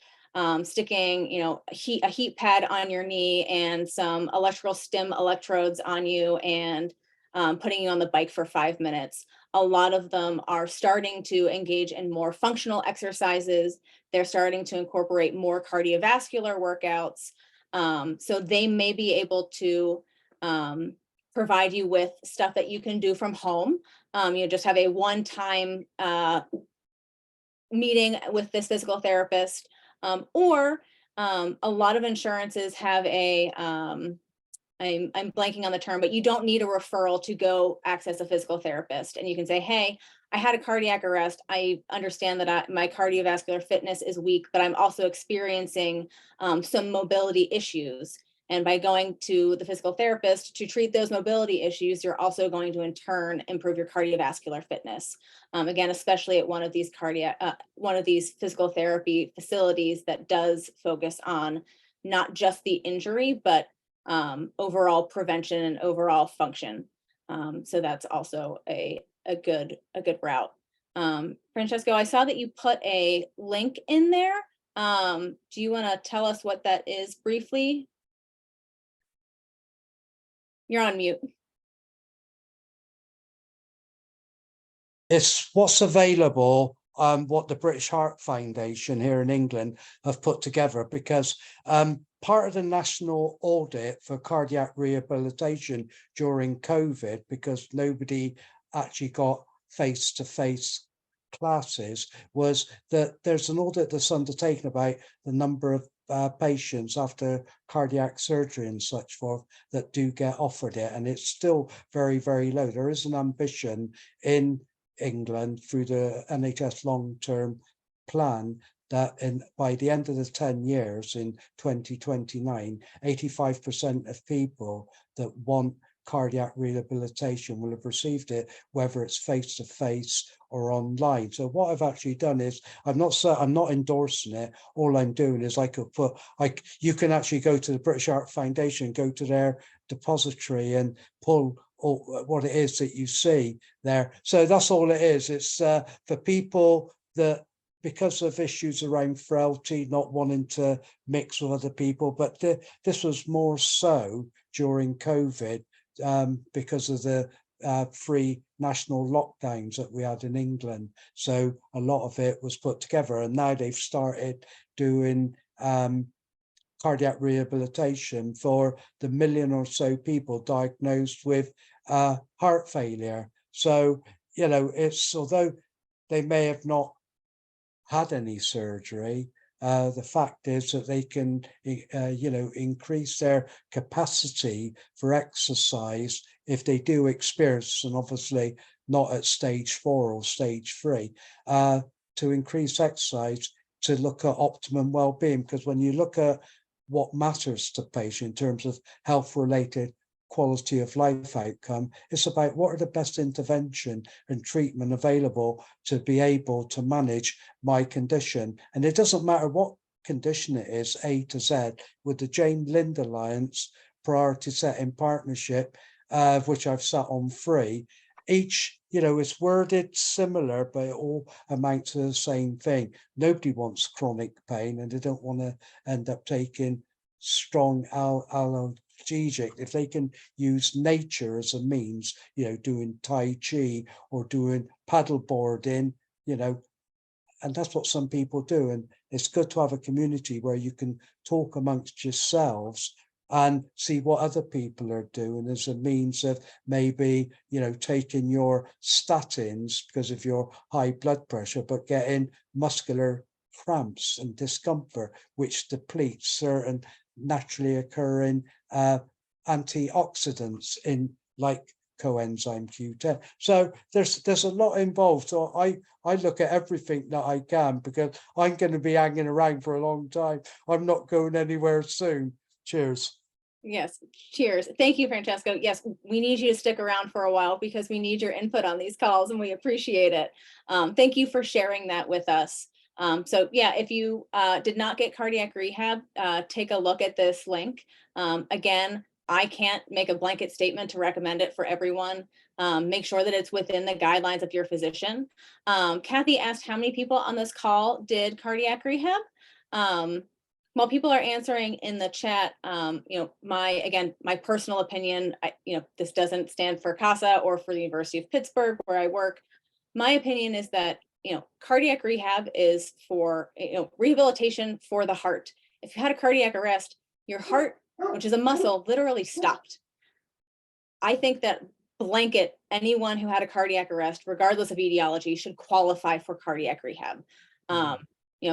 sticking a heat pad on your knee and some electrical stim electrodes on you and putting you on the bike for 5 minutes. A lot of them are starting to engage in more functional exercises. They're starting to incorporate more cardiovascular workouts. So they may be able to provide you with stuff that you can do from home. You just have a one-time meeting with this physical therapist, or a lot of insurances have a I'm blanking on the term, but you don't need a referral to go access a physical therapist. And you can say, hey, I had a cardiac arrest. I understand that my cardiovascular fitness is weak, but I'm also experiencing some mobility issues. And by going to the physical therapist to treat those mobility issues, you're also going to in turn improve your cardiovascular fitness. Again, especially at one of these physical therapy facilities that does focus on not just the injury, but overall prevention and overall function. So that's also a good route. Francesco, I saw that you put a link in there. Do you want to tell us what that is briefly? You're on mute. It's what's available, what the British Heart Foundation here in England have put together, because part of the national audit for cardiac rehabilitation during COVID, because nobody actually got face-to-face classes, was that there's an audit that's undertaken about the number of patients after cardiac surgery and such forth that do get offered it, and it's still very, very low. There is an ambition in England through the NHS long-term plan that by the end of the 10 years in 2029, 85% of people that want cardiac rehabilitation will have received it, whether it's face-to-face or online. So what I've actually done is, I'm not endorsing it. All I'm doing is I could put, you can actually go to the British Heart Foundation, go to their depository and pull what it is that you see there. So that's all it is. It's for people that, because of issues around frailty, not wanting to mix with other people, but this was more so during COVID because of the 3 national lockdowns that we had in England. So a lot of it was put together, and now they've started doing cardiac rehabilitation for the 1 million or so people diagnosed with heart failure. So, you know, it's, although they may have not had any surgery, the fact is that they can, you know, increase their capacity for exercise if they do experience, and obviously not at stage 4 or stage 3, to increase exercise to look at optimum well-being. Because when you look at what matters to patients in terms of health-related quality of life outcome, it's about what are the best intervention and treatment available to be able to manage my condition. And it doesn't matter what condition it is, A to Z. With the Jane Lind Alliance priority setting partnership, which I've sat on 3, each, you know, is worded similar, but it all amounts to the same thing. Nobody wants chronic pain, and they don't want to end up taking strong analgesic. If they can use nature as a means, you know, doing Tai Chi or doing paddle boarding, you know, and that's what some people do. And it's good to have a community where you can talk amongst yourselves and see what other people are doing as a means of maybe, you know, taking your statins because of your high blood pressure, but getting muscular cramps and discomfort, which depletes certain naturally occurring antioxidants in like coenzyme Q10. So there's a lot involved. So I look at everything that I can, because I'm going to be hanging around for a long time. I'm not going anywhere soon. Cheers. Yes, cheers. Thank you, Francesco. Yes, we need you to stick around for a while because we need your input on these calls and we appreciate it. Thank you for sharing that with us. So yeah, if you did not get cardiac rehab, take a look at this link. Again, I can't make a blanket statement to recommend it for everyone. Make sure that it's within the guidelines of your physician. Kathy asked how many people on this call did cardiac rehab. while people are answering in the chat, my personal opinion, this doesn't stand for CASA or for the University of Pittsburgh where I work. My opinion is that, cardiac rehab is for, rehabilitation for the heart. If you had a cardiac arrest, your heart, which is a muscle, literally stopped. I think that blanket anyone who had a cardiac arrest, regardless of etiology, should qualify for cardiac rehab.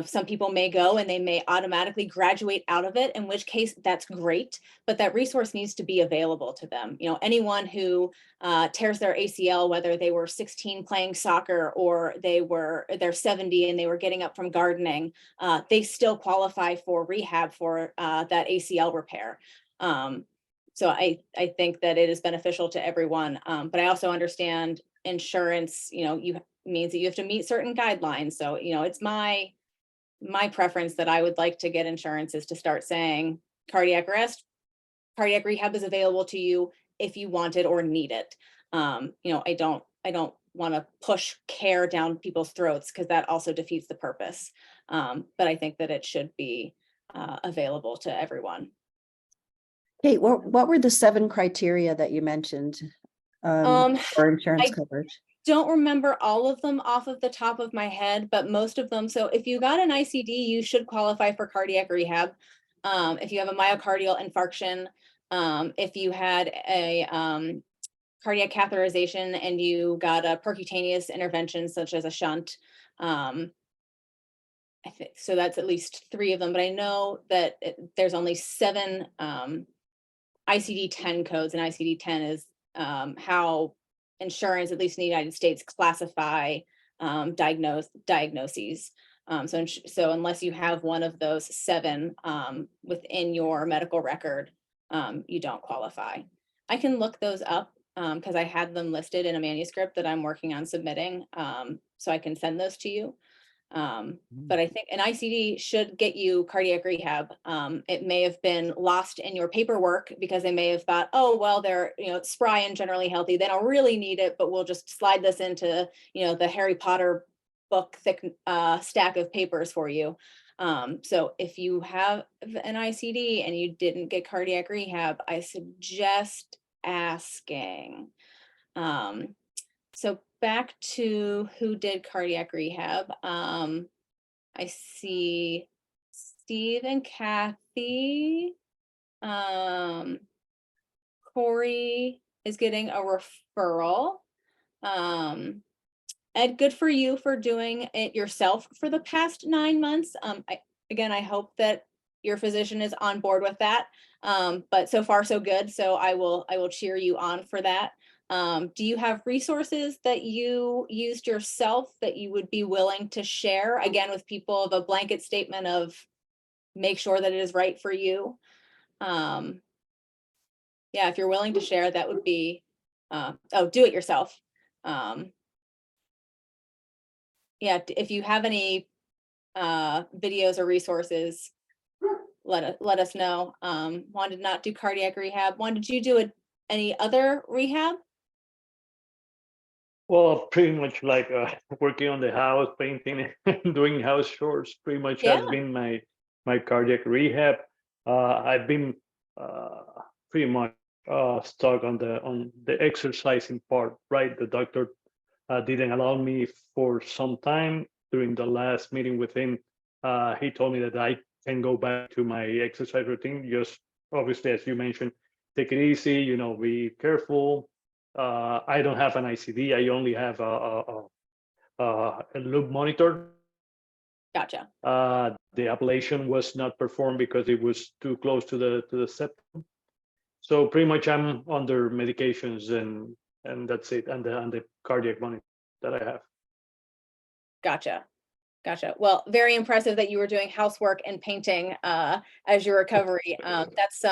Some people may go and they may automatically graduate out of it, in which case that's great, but that resource needs to be available to them. Anyone who tears their ACL, whether they were 16 playing soccer or they're 70 and they were getting up from gardening, they still qualify for rehab for that ACL repair. So I think that it is beneficial to everyone, but I also understand insurance, means that you have to meet certain guidelines. So, it's my preference that I would like to get insurance is to start saying cardiac arrest, cardiac rehab is available to you if you want it or need it. I don't want to push care down people's throats because that also defeats the purpose. But I think that it should be available to everyone. Kate, what were the 7 criteria that you mentioned for insurance coverage? Don't remember all of them off of the top of my head, but most of them. So if you got an ICD, you should qualify for cardiac rehab. If you have a myocardial infarction, if you had a cardiac catheterization and you got a percutaneous intervention, such as a shunt, I think so. That's at least 3 of them, but I know that there's only 7 ICD-10 codes, and ICD-10 is how insurance, at least in the United States, classify diagnoses. So unless you have one of those 7 within your medical record, you don't qualify. I can look those up because I had them listed in a manuscript that I'm working on submitting, so I can send those to you. But I think an ICD should get you cardiac rehab. It may have been lost in your paperwork because they may have thought, oh, well, they're, spry and generally healthy. They don't really need it, but we'll just slide this into, the Harry Potter book thick stack of papers for you. So if you have an ICD and you didn't get cardiac rehab, I suggest asking. So back to who did cardiac rehab. I see Steve and Kathy. Corey is getting a referral. Ed, good for you for doing it yourself for the past 9 months. I hope that your physician is on board with that. But so far so good. So I will cheer you on for that. Do you have resources that you used yourself that you would be willing to share, again, with people, of a blanket statement of make sure that it is right for you? Yeah, if you're willing to share, that would be, do it yourself. Yeah, if you have any videos or resources, let us know. Juan did not do cardiac rehab. Juan, did you do any other rehab? Well, pretty much like working on the house, painting, and doing house chores. Pretty much has been my cardiac rehab. I've been pretty much stuck on the exercising part. Right, the doctor didn't allow me for some time. During the last meeting with him, he told me that I can go back to my exercise routine. Just obviously, as you mentioned, take it easy. Be careful. I don't have an ICD. I only have a loop monitor. Gotcha. The ablation was not performed because it was too close to the septum. So pretty much I'm under medications and that's it, and the cardiac monitor that I have. Gotcha. Well, very impressive that you were doing housework and painting as your recovery. That's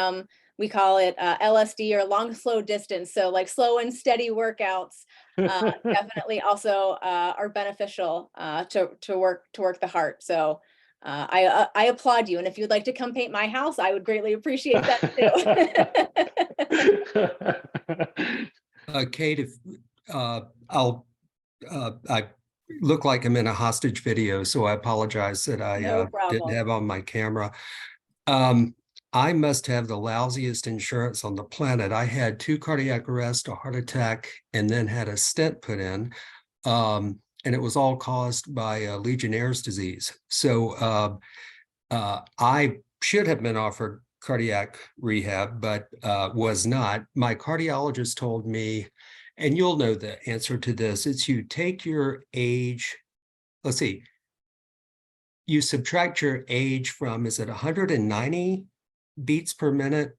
we call it LSD, or long slow distance. So like slow and steady workouts definitely also are beneficial to work the heart. So I applaud you. And if you'd like to come paint my house, I would greatly appreciate that too. Kate, if I look like I'm in a hostage video, so I apologize that I No didn't problem. have on my camera. I must have the lousiest insurance on the planet. I had 2 cardiac arrests, a heart attack, and then had a stent put in. And it was all caused by Legionnaire's disease. So I should have been offered cardiac rehab, but was not. My cardiologist told me, and you'll know the answer to this, it's you take your age, let's see, you subtract your age from, is it 190 beats per minute?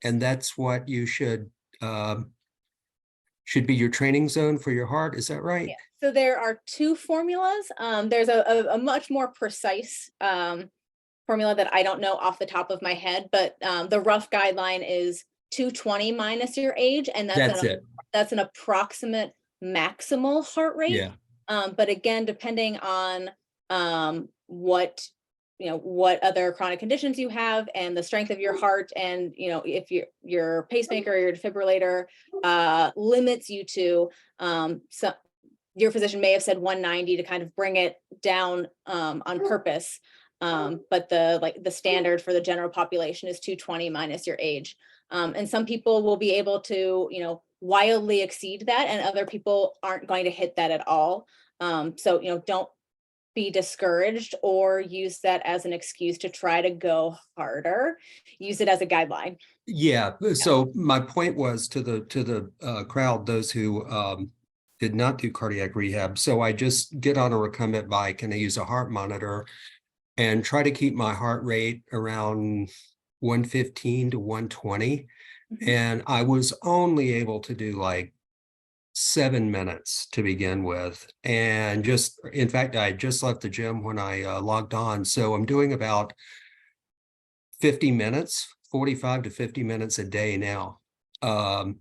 And that's what you should be your training zone for your heart. Is that right? Yeah. So there are 2 formulas. There's a much more precise formula that I don't know off the top of my head, but the rough guideline is 220 minus your age, and that's an approximate maximal heart rate. Yeah. But again, depending on what other chronic conditions you have and the strength of your heart, and if your pacemaker or your defibrillator limits you to your physician may have said 190 to kind of bring it down on purpose. But the standard for the general population is 220 minus your age. And some people will be able to, wildly exceed that, and other people aren't going to hit that at all. So, don't be discouraged or use that as an excuse to try to go harder. Use it as a guideline. Yeah. So my point was to the crowd, those who did not do cardiac rehab. So I just get on a recumbent bike and I use a heart monitor and try to keep my heart rate around 115 to 120. Mhm. And I was only able to do like 7 minutes to begin with. And in fact, I just left the gym when I logged on. So I'm doing about 50 minutes, 45 to 50 minutes a day now. But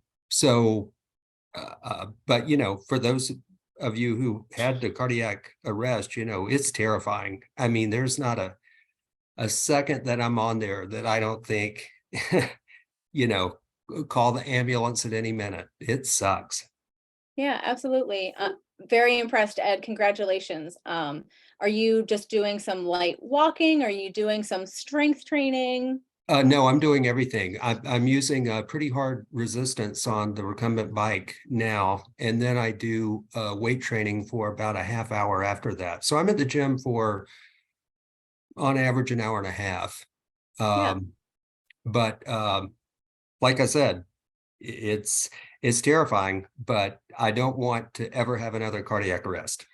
for those of you who had the cardiac arrest, it's terrifying. I mean, there's not a second that I'm on there that I don't think, call the ambulance at any minute. It sucks. Yeah, absolutely. Very impressed, Ed. Congratulations. Are you just doing some light walking? Are you doing some strength training? No, I'm doing everything. I'm using a pretty hard resistance on the recumbent bike now, and then I do weight training for about a half hour after that. So I'm at the gym for, on average, an hour and a half. But like I said, it's terrifying, but I don't want to ever have another cardiac arrest.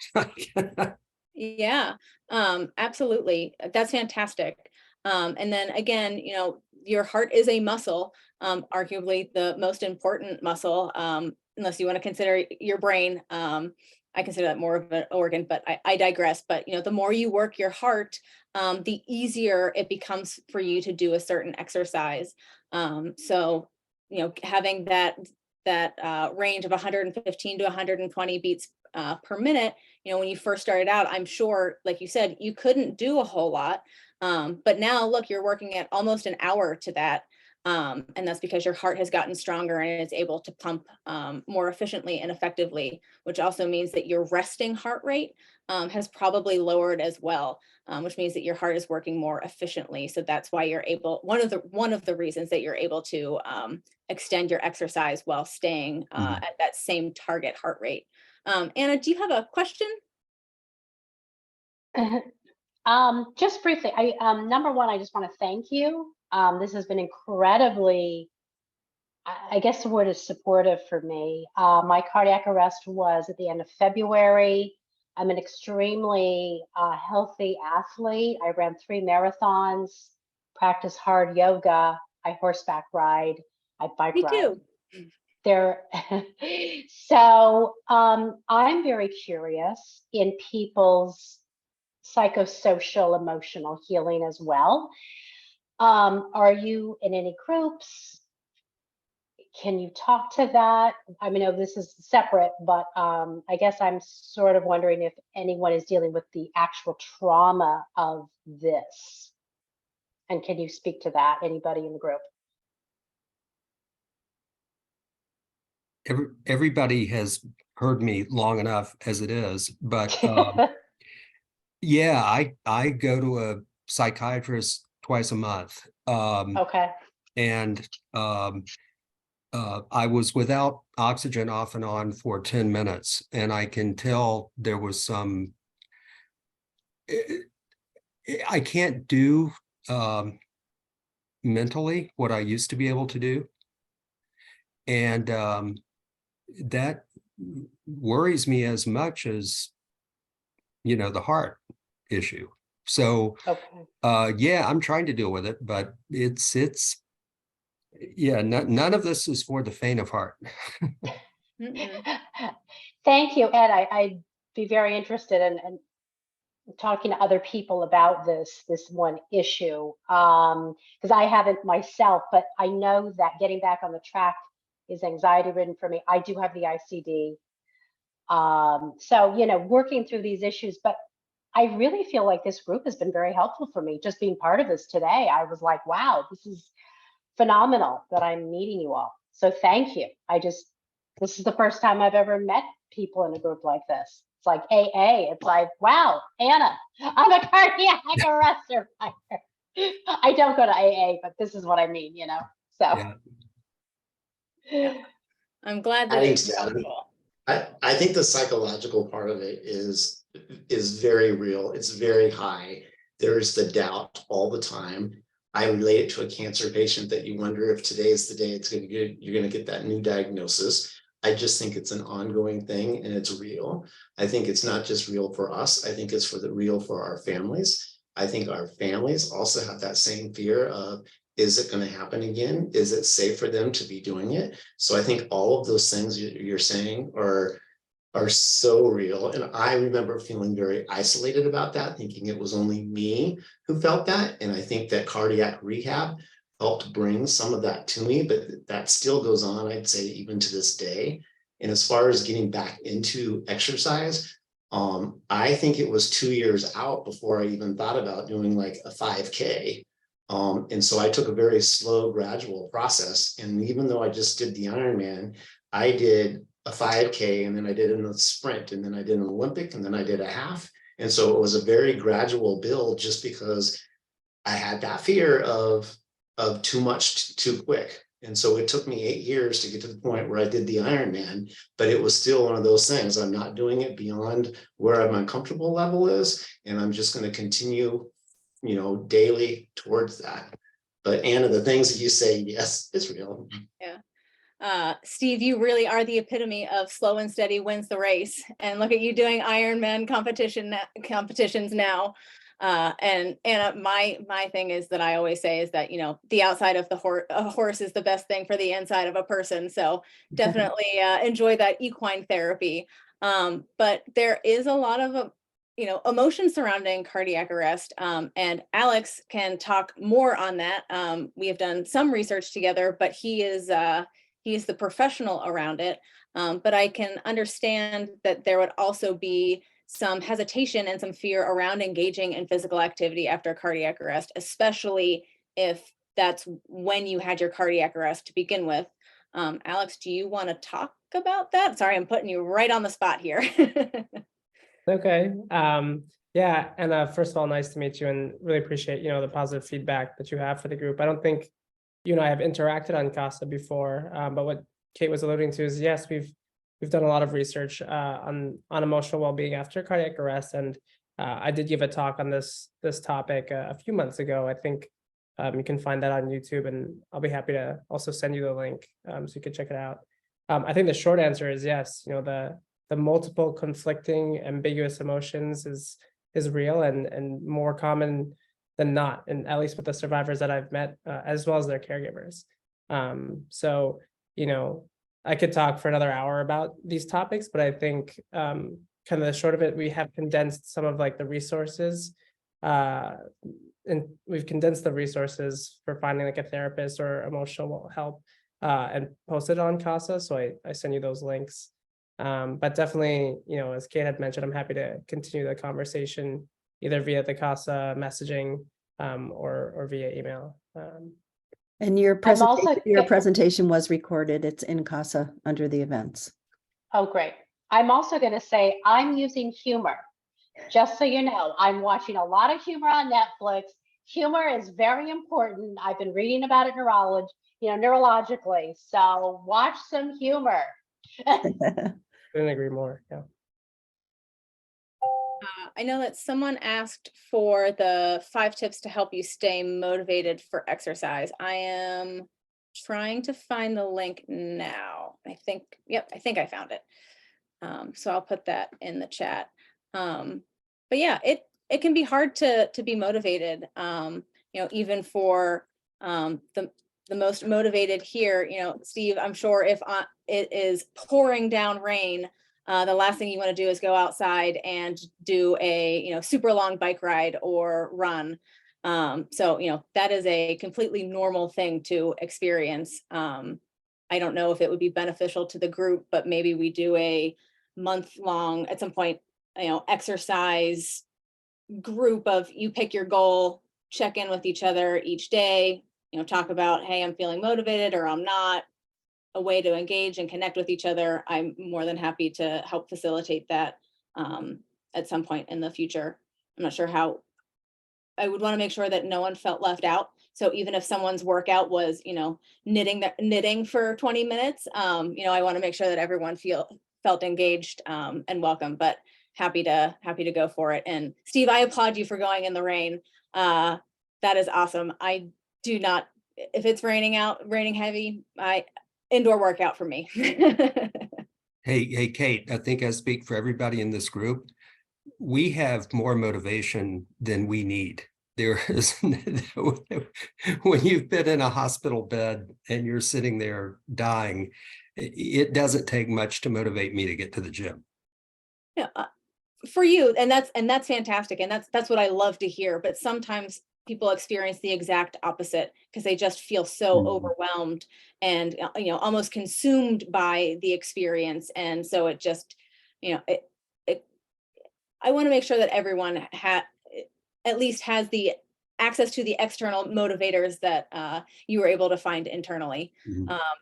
Yeah, absolutely. That's fantastic. And then again, your heart is a muscle, arguably the most important muscle, unless you want to consider your brain. I consider that more of an organ, but I digress. But, the more you work your heart, the easier it becomes for you to do a certain exercise. So, having that range of 115 to 120 beats per minute, when you first started out, I'm sure, like you said, you couldn't do a whole lot. But now look, you're working at almost an hour to that. And that's because your heart has gotten stronger and is able to pump more efficiently and effectively, which also means that your resting heart rate has probably lowered as well, which means that your heart is working more efficiently. So that's why you're able, one of the reasons that you're able to extend your exercise while staying at that same target heart rate. Anna, do you have a question? Just briefly, number one, I just want to thank you. This has been incredibly, I guess the word is supportive for me. My cardiac arrest was at the end of February. I'm an extremely healthy athlete. I ran 3 marathons, practice hard yoga, I horseback ride, I bike Me ride. too. So I'm very curious in people's psychosocial, emotional healing as well. Are you in any groups? Can you talk to that? I mean, this is separate, but I guess I'm sort of wondering if anyone is dealing with the actual trauma of this. And can you speak to that? Anybody in the group? Everybody has heard me long enough as it is, but yeah, I go to a psychiatrist twice a month. Okay. And I was without oxygen off and on for 10 minutes, and I can tell there was some, I can't do mentally what I used to be able to do. And that worries me as much as, the heart issue. So, Okay. yeah, I'm trying to deal with it, but yeah, none of this is for the faint of heart. Mm-mm. Thank you, Ed. I'd be very interested in talking to other people about this one issue, because I haven't myself, but I know that getting back on the track is anxiety ridden for me. I do have the ICD. So, working through these issues, but I really feel like this group has been very helpful for me. Just being part of this today, I was like, wow, this is phenomenal that I'm meeting you all. So thank you. This is the first time I've ever met people in a group like this. It's like AA. It's like, wow, Anna, I'm a cardiac arrest survivor. I don't go to AA, but this is what I mean, So Yeah. I'm glad that Adding it's to that, helpful. I think the psychological part of it is very real. It's very high. There's the doubt all the time. I relate it to a cancer patient that you wonder if today is the day you're going to get that new diagnosis. I just think it's an ongoing thing and it's real. I think it's not just real for us. I think it's real for our families. I think our families also have that same fear of, is it going to happen again? Is it safe for them to be doing it? So I think all of those things you're saying are so real. And I remember feeling very isolated about that, thinking it was only me who felt that. And I think that cardiac rehab helped bring some of that to me, but that still goes on, I'd say, even to this day. And as far as getting back into exercise, I think it was 2 years out before I even thought about doing like a 5K. And so I took a very slow, gradual process. And even though I just did the Ironman, I did a 5K, and then I did a sprint, and then I did an Olympic, and then I did a half. And so it was a very gradual build, just because I had that fear of too much too quick. And so it took me 8 years to get to the point where I did the Ironman, but it was still one of those things. I'm not doing it beyond where my comfortable level is, and I'm just going to continue, daily towards that. But Anna, the things that you say, yes, it's real. Yeah. Steve, you really are the epitome of slow and steady wins the race. And look at you doing Ironman competitions now. And my thing is that I always say is that, the outside of a horse is the best thing for the inside of a person. So definitely enjoy that equine therapy. But there is a lot of, emotion surrounding cardiac arrest. And Alex can talk more on that. We have done some research together, but he's the professional around it. But I can understand that there would also be some hesitation and some fear around engaging in physical activity after cardiac arrest, especially if that's when you had your cardiac arrest to begin with. Alex, do you want to talk about that? Sorry, I'm putting you right on the spot here. Okay. Yeah. And first of all, nice to meet you, and really appreciate, the positive feedback that you have for the group. I don't think you and I have interacted on CASA before, but what Kate was alluding to is, yes, we've done a lot of research on emotional well-being after cardiac arrest, and I did give a talk on this topic a few months ago. I think you can find that on YouTube, and I'll be happy to also send you the link so you can check it out. I think the short answer is yes. The multiple conflicting, ambiguous emotions is real and more common than not, and at least with the survivors that I've met, as well as their caregivers. So, I could talk for another hour about these topics, but I think kind of the short of it, we have condensed some of like the resources, and we've condensed the resources for finding like a therapist or emotional help, and posted on CASA. So I send you those links. But definitely, as Kate had mentioned, I'm happy to continue the conversation either via the CASA messaging or via email. And your I'm also presentation was recorded. It's in CASA under the events. Oh, great. I'm also going to say I'm using humor. Just so you know, I'm watching a lot of humor on Netflix. Humor is very important. I've been reading about it neurologically. So watch some humor. Couldn't agree more. Yeah. I know that someone asked for the 5 tips to help you stay motivated for exercise. I am trying to find the link now. I think I found it. So I'll put that in the chat. But yeah, it can be hard to be motivated. Even for the most motivated here, Steve, I'm sure if it is pouring down rain, the last thing you want to do is go outside and do a super long bike ride or run. So that is a completely normal thing to experience. I don't know if it would be beneficial to the group, but maybe we do a month-long at some point, exercise group of you pick your goal, check in with each other each day, talk about, hey, I'm feeling motivated or I'm not, a way to engage and connect with each other. I'm more than happy to help facilitate that at some point in the future. I'm not sure how. I would want to make sure that no one felt left out. So even if someone's workout was, knitting for 20 minutes, I want to make sure that everyone felt engaged and welcome, but happy to go for it. And Steve, I applaud you for going in the rain. That is awesome. I do not, if it's raining heavy, indoor workout for me. Hey, Kate, I think I speak for everybody in this group. We have more motivation than we need. There is, when you've been in a hospital bed and you're sitting there dying, it doesn't take much to motivate me to get to the gym. Yeah, for you, and that's fantastic, and that's what I love to hear. But sometimes people experience the exact opposite because they just feel so overwhelmed and almost consumed by the experience, and so it just I want to make sure that everyone at least has the access to the external motivators that you were able to find internally.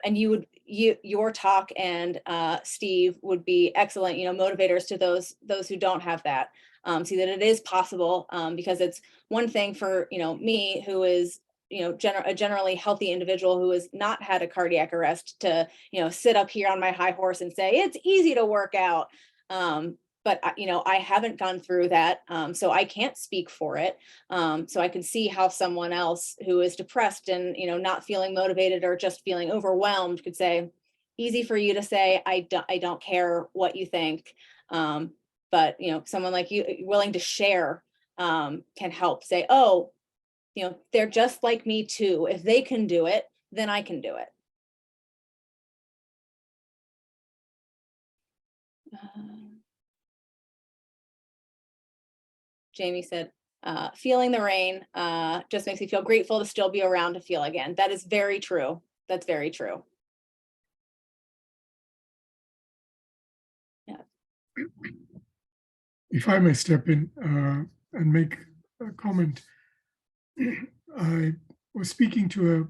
And your talk and Steve would be excellent, motivators to those who don't have that. See that it is possible, because it's one thing for me, who is a generally healthy individual who has not had a cardiac arrest, to sit up here on my high horse and say it's easy to work out. But I haven't gone through that, so I can't speak for it. So I can see how someone else who is depressed and not feeling motivated or just feeling overwhelmed could say, easy for you to say, I don't care what you think. But someone like you willing to share can help say, oh, they're just like me too. If they can do it, then I can do it. Jamie said, feeling the rain just makes me feel grateful to still be around to feel again. That is very true. That's very true. Yeah. If I may step in and make a comment. I was speaking to a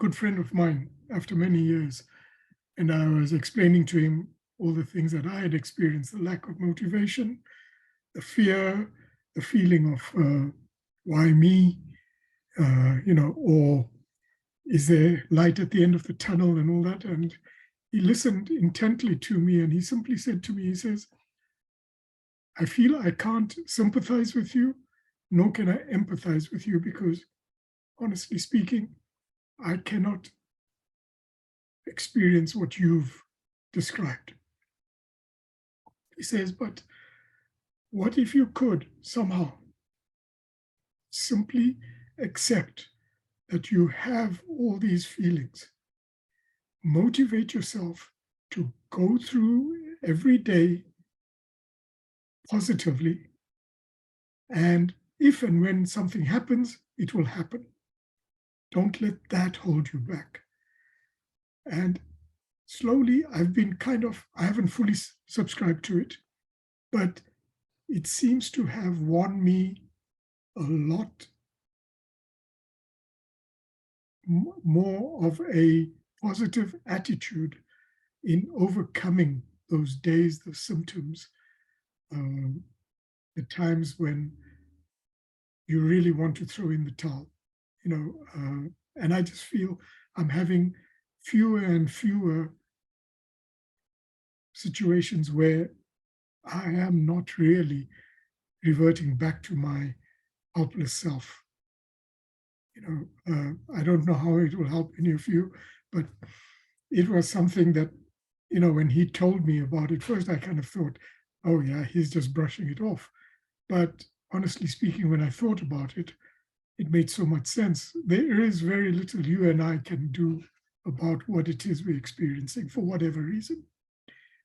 good friend of mine after many years, and I was explaining to him all the things that I had experienced, the lack of motivation, the fear, the feeling of why me, or is there light at the end of the tunnel and all that. And he listened intently to me, and he simply said to me, he says, I feel I can't sympathize with you, nor can I empathize with you, because honestly speaking, I cannot experience what you've described. He says, but what if you could somehow simply accept that you have all these feelings, motivate yourself to go through every day positively, and if and when something happens, it will happen. Don't let that hold you back. And slowly, I've been I haven't fully subscribed to it, but it seems to have won me a lot more of a positive attitude in overcoming those days, the symptoms, the times when you really want to throw in the towel, and I just feel I'm having fewer and fewer situations where I am not really reverting back to my helpless self. I don't know how it will help any of you, but it was something that, when he told me about it, first I kind of thought, oh yeah, he's just brushing it off. But honestly speaking, when I thought about it, it made so much sense. There is very little you and I can do about what it is we're experiencing for whatever reason,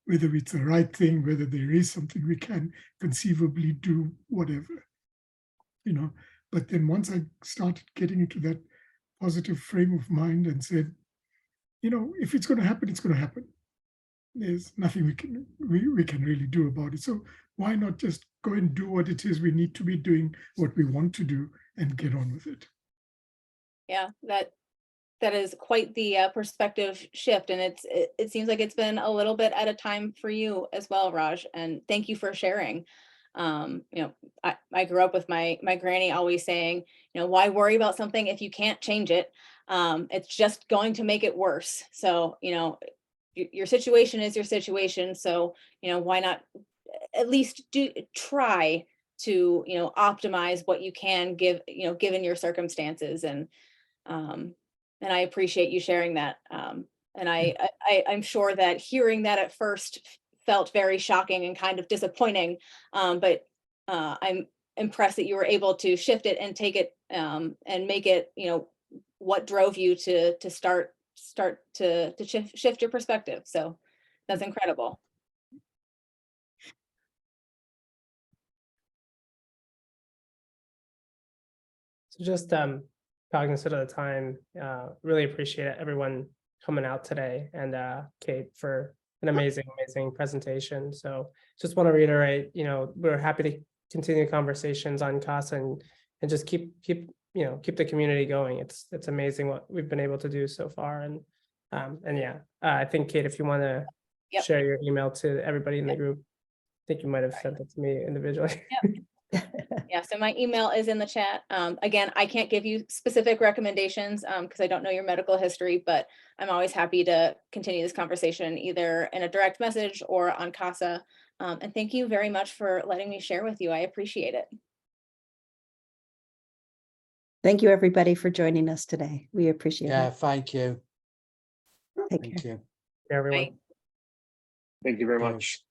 whether it's the right thing, whether there is something we can conceivably do, whatever, But then once I started getting into that positive frame of mind and said, if it's going to happen, it's going to happen. There's nothing we can really do about it. So why not just go and do what it is we need to be doing, what we want to do, and get on with it? Yeah, that is quite the perspective shift, and it seems like it's been a little bit at a time for you as well, Raj. And thank you for sharing. I grew up with my granny always saying, why worry about something if you can't change it? It's just going to make it worse. So, your situation is your situation. So, why not at least try to, optimize what you can give, given your circumstances. And I appreciate you sharing that. And I'm sure that hearing that at first felt very shocking and kind of disappointing. But I'm impressed that you were able to shift it and take it and make it, what drove you to start to shift your perspective. So that's incredible. So just cognizant of the time, really appreciate everyone coming out today, and Kate for an amazing presentation. So just want to reiterate, we're happy to continue conversations on CASA and just keep the community going. It's amazing what we've been able to do so far. And yeah, I think, Kate, if you want to share your email to everybody in the group, I think you might have sent it to me individually. Yeah, so my email is in the chat. Again, I can't give you specific recommendations because I don't know your medical history, but I'm always happy to continue this conversation either in a direct message or on CASA. And thank you very much for letting me share with you. I appreciate it. Thank you, everybody, for joining us today. We appreciate Yeah, it. thank you. Take care. Thank you. Everyone. Bye. Thank you very Cheers. much.